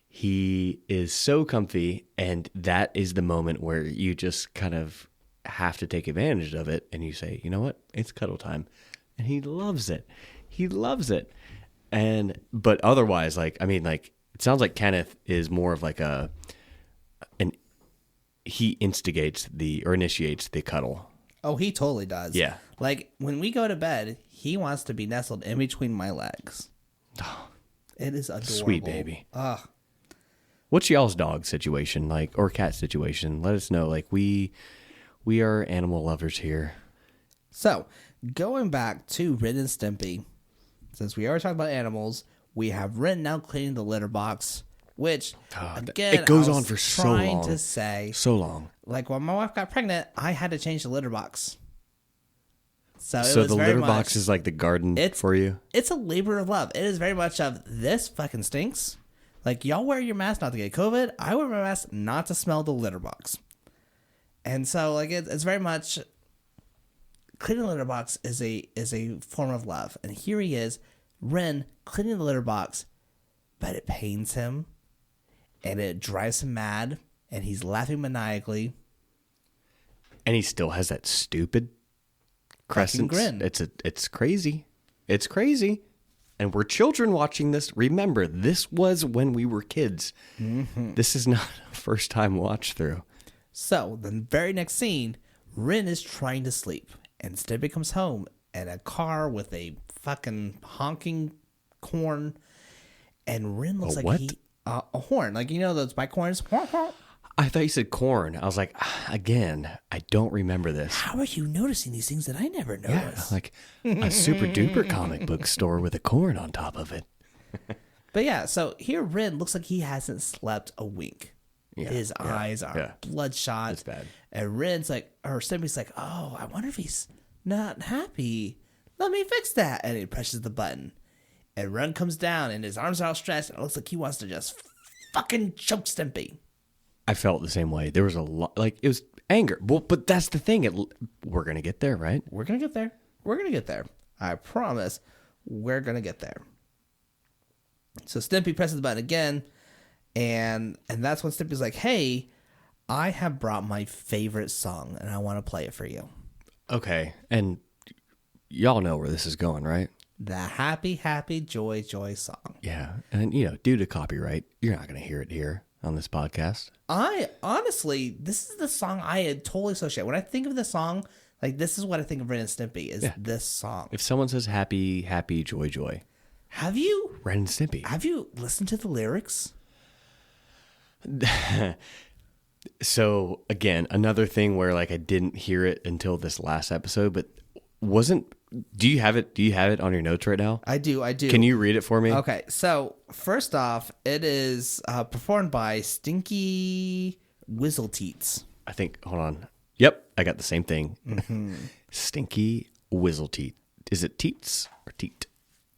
he is so comfy, and that is the moment where you just kind of have to take advantage of it, and you say, you know what, it's cuddle time, and he loves it. He loves it. But otherwise, it sounds like Kenneth is more of he initiates the cuddle. Oh, he totally does. Yeah. When we go to bed, he wants to be nestled in between my legs. It is adorable. Sweet baby. Ugh. What's y'all's dog situation or cat situation? Let us know. We are animal lovers here. So, going back to Ren and Stimpy, since we already talked about animals, we have Ren now cleaning the litter box, which, again, it goes I was on for so trying long. to say, So long. when my wife got pregnant, I had to change the litter box. So, So was the very litter much, box is like the garden for you? It's a labor of love. It is very much of, this fucking stinks. Like, y'all wear your mask not to get COVID. I wear my mask not to smell the litter box. And so, like, it's very much, cleaning the litter box is a form of love. And here he is, Ren, cleaning the litter box, but it pains him, and it drives him mad, and he's laughing maniacally. And he still has that stupid crescent grin. It's crazy. It's crazy. And we're children watching this. Remember, this was when we were kids. Mm-hmm. This is not a first time watch through. So, the very next scene, Rin is trying to sleep, and Stimpy comes home in a car with a fucking honking horn, and Rin looks like what? a horn. Like, you know those bike horns? I thought you said corn. I was like, again, I don't remember this. How are you noticing these things that I never noticed? Like a super duper comic book store with a corn on top of it. But yeah, so here Rin looks like he hasn't slept a wink. Yeah, His eyes are bloodshot. It's bad. And Rin's like, or Stimpy's like, oh, I wonder if he's not happy. Let me fix that. And he presses the button. And Rin comes down and his arms are outstretched. And it looks like he wants to just fucking choke Stimpy. I felt the same way. There was a lot, like, it was anger. Well, but that's the thing. We're going to get there, right? We're going to get there. We're going to get there. I promise we're going to get there. So Stimpy presses the button again. And that's when Stimpy's like, hey, I have brought my favorite song and I want to play it for you. Okay. And y'all know where this is going, right? The Happy, Happy, Joy, Joy song. Yeah. And, due to copyright, you're not going to hear it here on this podcast. I honestly, this is the song I had totally associate. When I think of this song, like, this is what I think of Ren and Stimpy is this song. If someone says happy, happy, joy, joy. Have you? Ren and Stimpy. Have you listened to the lyrics? So again, another thing where like I didn't hear it until this last episode, but do you have it on your notes right now? I do. Can you read it for me? Okay, so first off, it is performed by Stinky Whizzleteats. I think, hold on. Yep, I got the same thing. Mm-hmm. Stinky Whizzleteat. Is it teats or teat?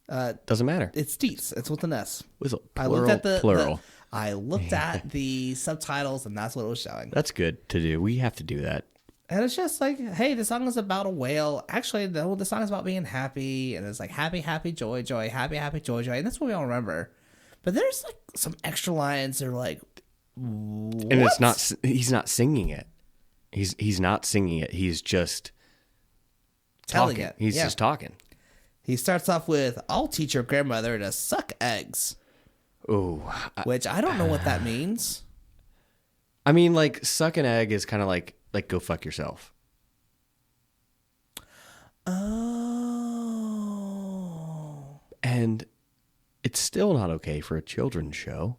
Doesn't matter. It's Teats. It's with an S. Whizzle. Plural. I looked at the subtitles, and that's what it was showing. That's good to do. We have to do that. And it's just like, hey, the song is about a whale. Actually, the song is about being happy. And it's like, happy, happy, joy, joy, happy, happy, joy, joy. And that's what we all remember. But there's like some extra lines that are like, what? And it's not, he's not singing it. He's not singing it. He's just telling talking. it. He's just talking. He starts off with, I'll teach your grandmother to suck eggs. Oh, Which I don't know what that means. I mean, like, suck an egg is kind of like go fuck yourself. Oh. And it's still not okay for a children's show.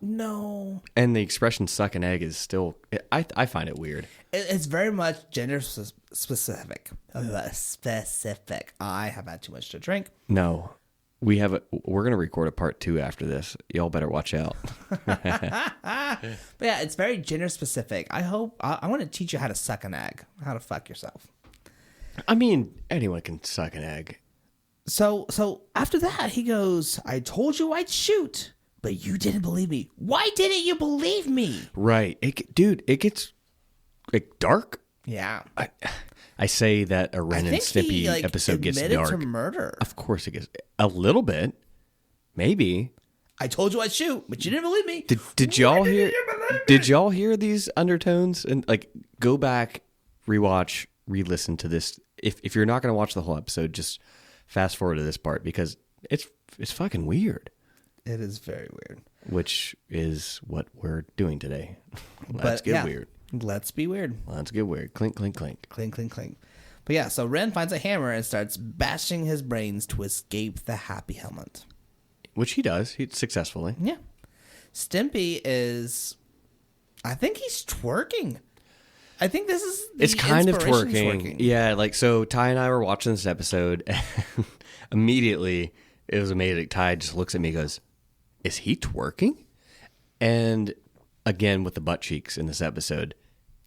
No. And the expression suck an egg is still, I find it weird. It's very much gender specific. Specific. I have had too much to drink. No. We're going to record a part 2 after this. Y'all better watch out. But yeah, it's very gender specific. I want to teach you how to suck an egg, how to fuck yourself. I mean, anyone can suck an egg. So after that, he goes, I told you I'd shoot, but you didn't believe me. Why didn't you believe me? Right. It gets like dark. Yeah. I say that a Ren and Stimpy episode gets dark. To murder. Of course it gets a little bit. Maybe. I told you I'd shoot, but you didn't believe me. Did y'all hear? Did y'all hear these undertones? And like, go back, rewatch, re-listen to this. If you're not going to watch the whole episode, just fast forward to this part because it's fucking weird. It is very weird. Which is what we're doing today. Let's get weird. Let's be weird. Let's get weird. Clink, clink, clink. Clink, clink, clink. But yeah, so Ren finds a hammer and starts bashing his brains to escape the happy helmet. Which he does. Successfully. Yeah. Stimpy is, I think he's twerking. I think this is it's kind of twerking. Yeah, like, so Ty and I were watching this episode, and immediately it was amazing. Ty just looks at me and goes, is he twerking? And again, with the butt cheeks in this episode,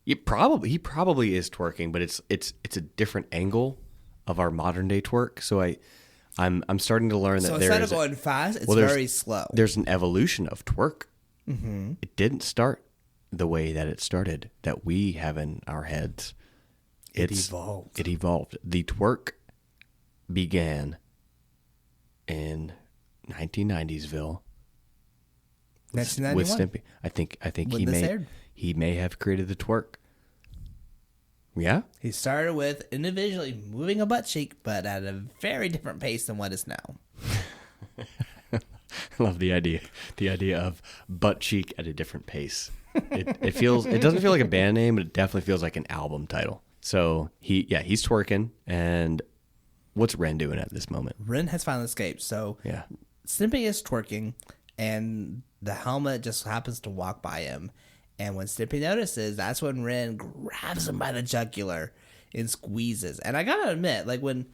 He probably is twerking, but it's a different angle of our modern day twerk. So I'm starting to learn that So there instead of is going fast, it's there's- very slow. there's an evolution of twerk. Mm-hmm. It didn't start the way that it started, that we have in our heads. It evolved. The twerk began in 1990'sville. With 1991. Stimpy. I think When this aired. he may have created the twerk. Yeah? He started with individually moving a butt cheek, but at a very different pace than what is now. I love the idea. The idea of butt cheek at a different pace. It doesn't feel like a band name, but it definitely feels like an album title. So he's twerking, and what's Ren doing at this moment? Ren has finally escaped. So Yeah. Stimpy is twerking, and the helmet just happens to walk by him. And when Stimpy notices, that's when Ren grabs him by the jugular and squeezes. And I gotta admit, like when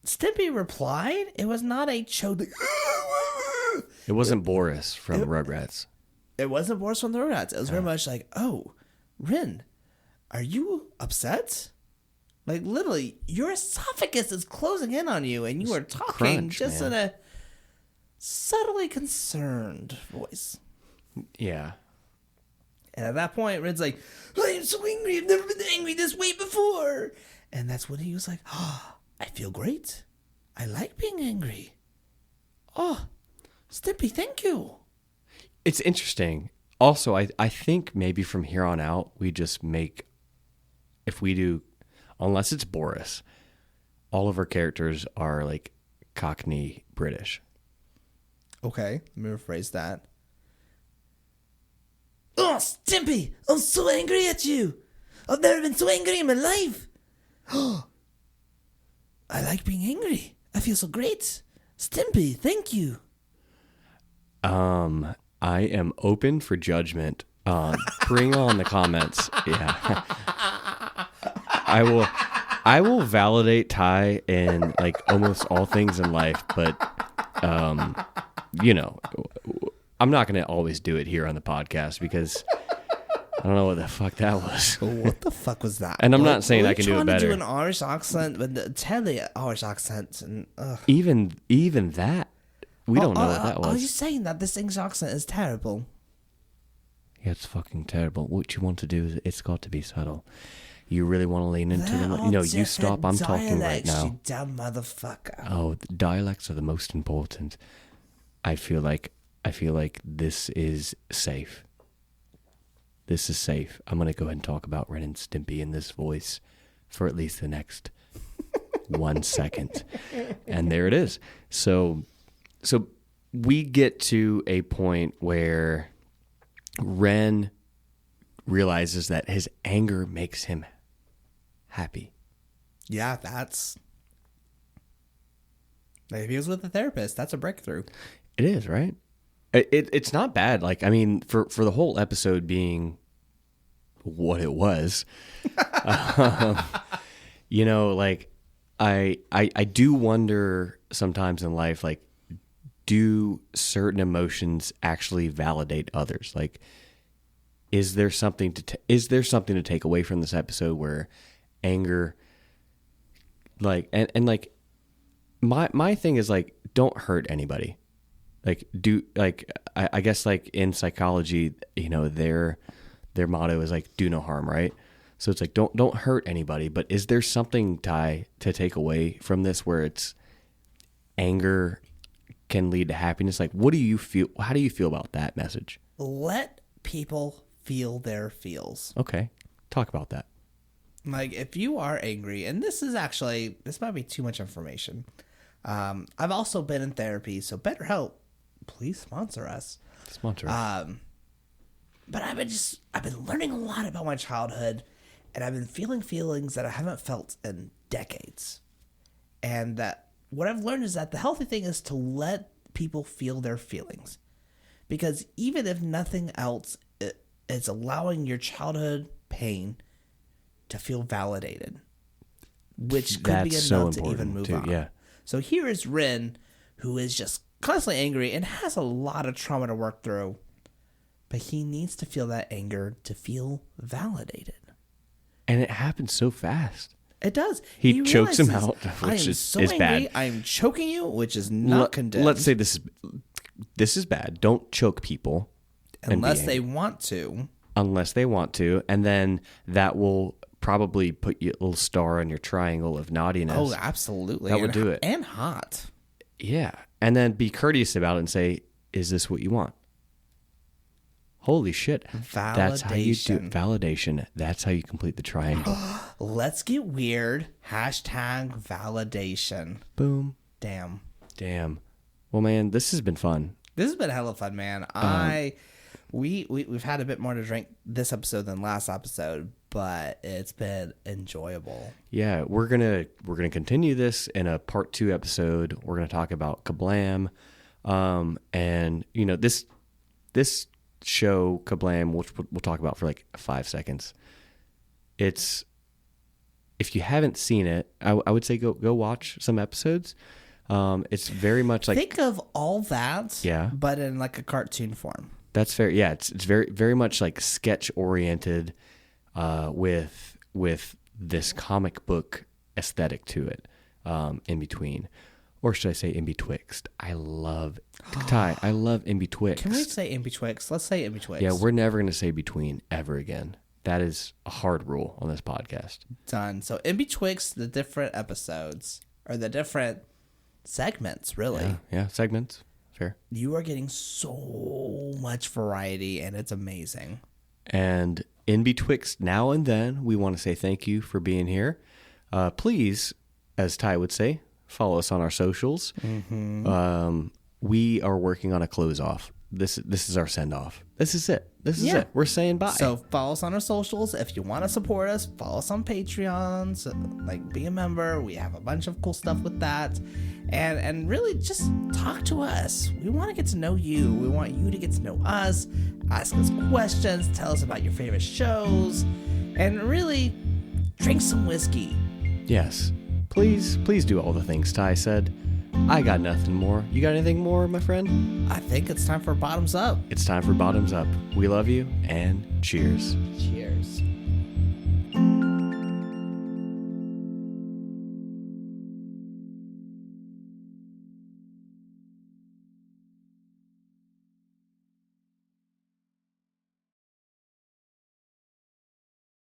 Stimpy replied, it was not a choke. It wasn't Boris from Rugrats. It wasn't Boris from the Rugrats. It was very much like, oh, Ren, are you upset? Like, literally, your esophagus is closing in on you, and you are talking crunch, just man. in a subtly concerned voice. Yeah. And at that point, Ren's like, I am so angry. I've never been angry this way before. And that's when he was like, oh, I feel great. I like being angry. Oh, Stimpy, thank you. It's interesting. Also, I think maybe from here on out, we just make, if we do, unless it's Boris, all of our characters are like Cockney British. Okay, let me rephrase that. Oh, Stimpy, I'm so angry at you. I've never been so angry in my life. Oh, I like being angry. I feel so great. Stimpy, thank you. I am open for judgment. Bring on the comments. Yeah. I will validate Ty in like almost all things in life, but I'm not going to always do it here on the podcast because I don't know what the fuck that was. What the fuck was that? And I'm not saying I can do it trying better. to do an Irish accent, but tell the Irish accent, and Even that, we don't know what that Are you was. saying that this English accent is terrible? Yeah, it's fucking terrible. What you want to do is it's got to be subtle. You really want to lean into They're them. all No, you stop. I'm different talking right dialects, now. You dumb motherfucker. Oh, the dialects are the most important. I feel like this is safe. This is safe. I'm gonna go ahead and talk about Ren and Stimpy in this voice for at least the next 1 second, and there it is. So we get to a point where Ren realizes that his anger makes him happy. Yeah, that's. If he was with a therapist, that's a breakthrough. It is, right? It's not bad. Like, I mean, for the whole episode being what it was, like I do wonder sometimes in life, like, do certain emotions actually validate others? Like, is there something to take away from this episode where anger, like, and like, my thing is like, don't hurt anybody. Like, I guess like in psychology, their motto is like, do no harm, right? So it's like, don't hurt anybody. But is there something, Ty, to take away from this where it's anger can lead to happiness? Like, what do you feel? How do you feel about that message? Let people feel their feels. Okay. Talk about that. Like, if you are angry, and this might be too much information. I've also been in therapy, so BetterHelp, please sponsor us. Sponsor us. But I've been learning a lot about my childhood, and I've been feeling feelings that I haven't felt in decades. And that what I've learned is that the healthy thing is to let people feel their feelings. Because even if nothing else, it's allowing your childhood pain to feel validated, which could be That's enough so to even important move too, on. yeah. So here is Ren, who is just constantly angry and has a lot of trauma to work through. But he needs to feel that anger to feel validated. And it happens so fast. It does. He chokes him out, I which am is so bad. angry. I'm choking you, which is not condemned. Let's say this is bad. Don't choke people. Unless they want to. Unless they want to. And then that will probably put you a little star on your triangle of naughtiness. Oh, absolutely. That would do it. And hot. Yeah. And then be courteous about it and say, is this what you want? Holy shit. That's how you do it. Validation. That's how you complete the triangle. Let's get weird. Hashtag validation. Boom. Damn. Well, man, this has been fun. This has been hella fun, man. We've had a bit more to drink this episode than last episode, but it's been enjoyable. Yeah, we're gonna continue this in a part 2 episode. We're gonna talk about Kablam, and this show Kablam, which we'll talk about for like 5 seconds. It's, if you haven't seen it, I would say go watch some episodes. It's very much like, think of all that, yeah, but in like a cartoon form. That's fair. Yeah, it's very very much like sketch oriented, with this comic book aesthetic to it, in between, or should I say in betwixt? I love in betwixt. Can we say in betwixt? Let's say in betwixt. Yeah, we're never going to say between ever again. That is a hard rule on this podcast. Done. So in betwixt the different episodes, or the different segments, really. Yeah, segments. Fair. You are getting so much variety, and it's amazing. And in betwixt now and then, we want to say thank you for being here. Please, as Ty would say, follow us on our socials. Mm-hmm. We are working on a close off. This is our send off. This is it. It. We're saying bye. So follow us on our socials. If you want to support us, follow us on Patreon. So, like, be a member. We have a bunch of cool stuff with that. And really just talk to us. We want to get to know you. We want you to get to know us. Ask us questions. Tell us about your favorite shows. And really drink some whiskey. Yes. Please do all the things Ty said. I got nothing more. You got anything more, my friend? I think it's time for Bottoms Up. It's time for Bottoms Up. We love you, and cheers. Cheers.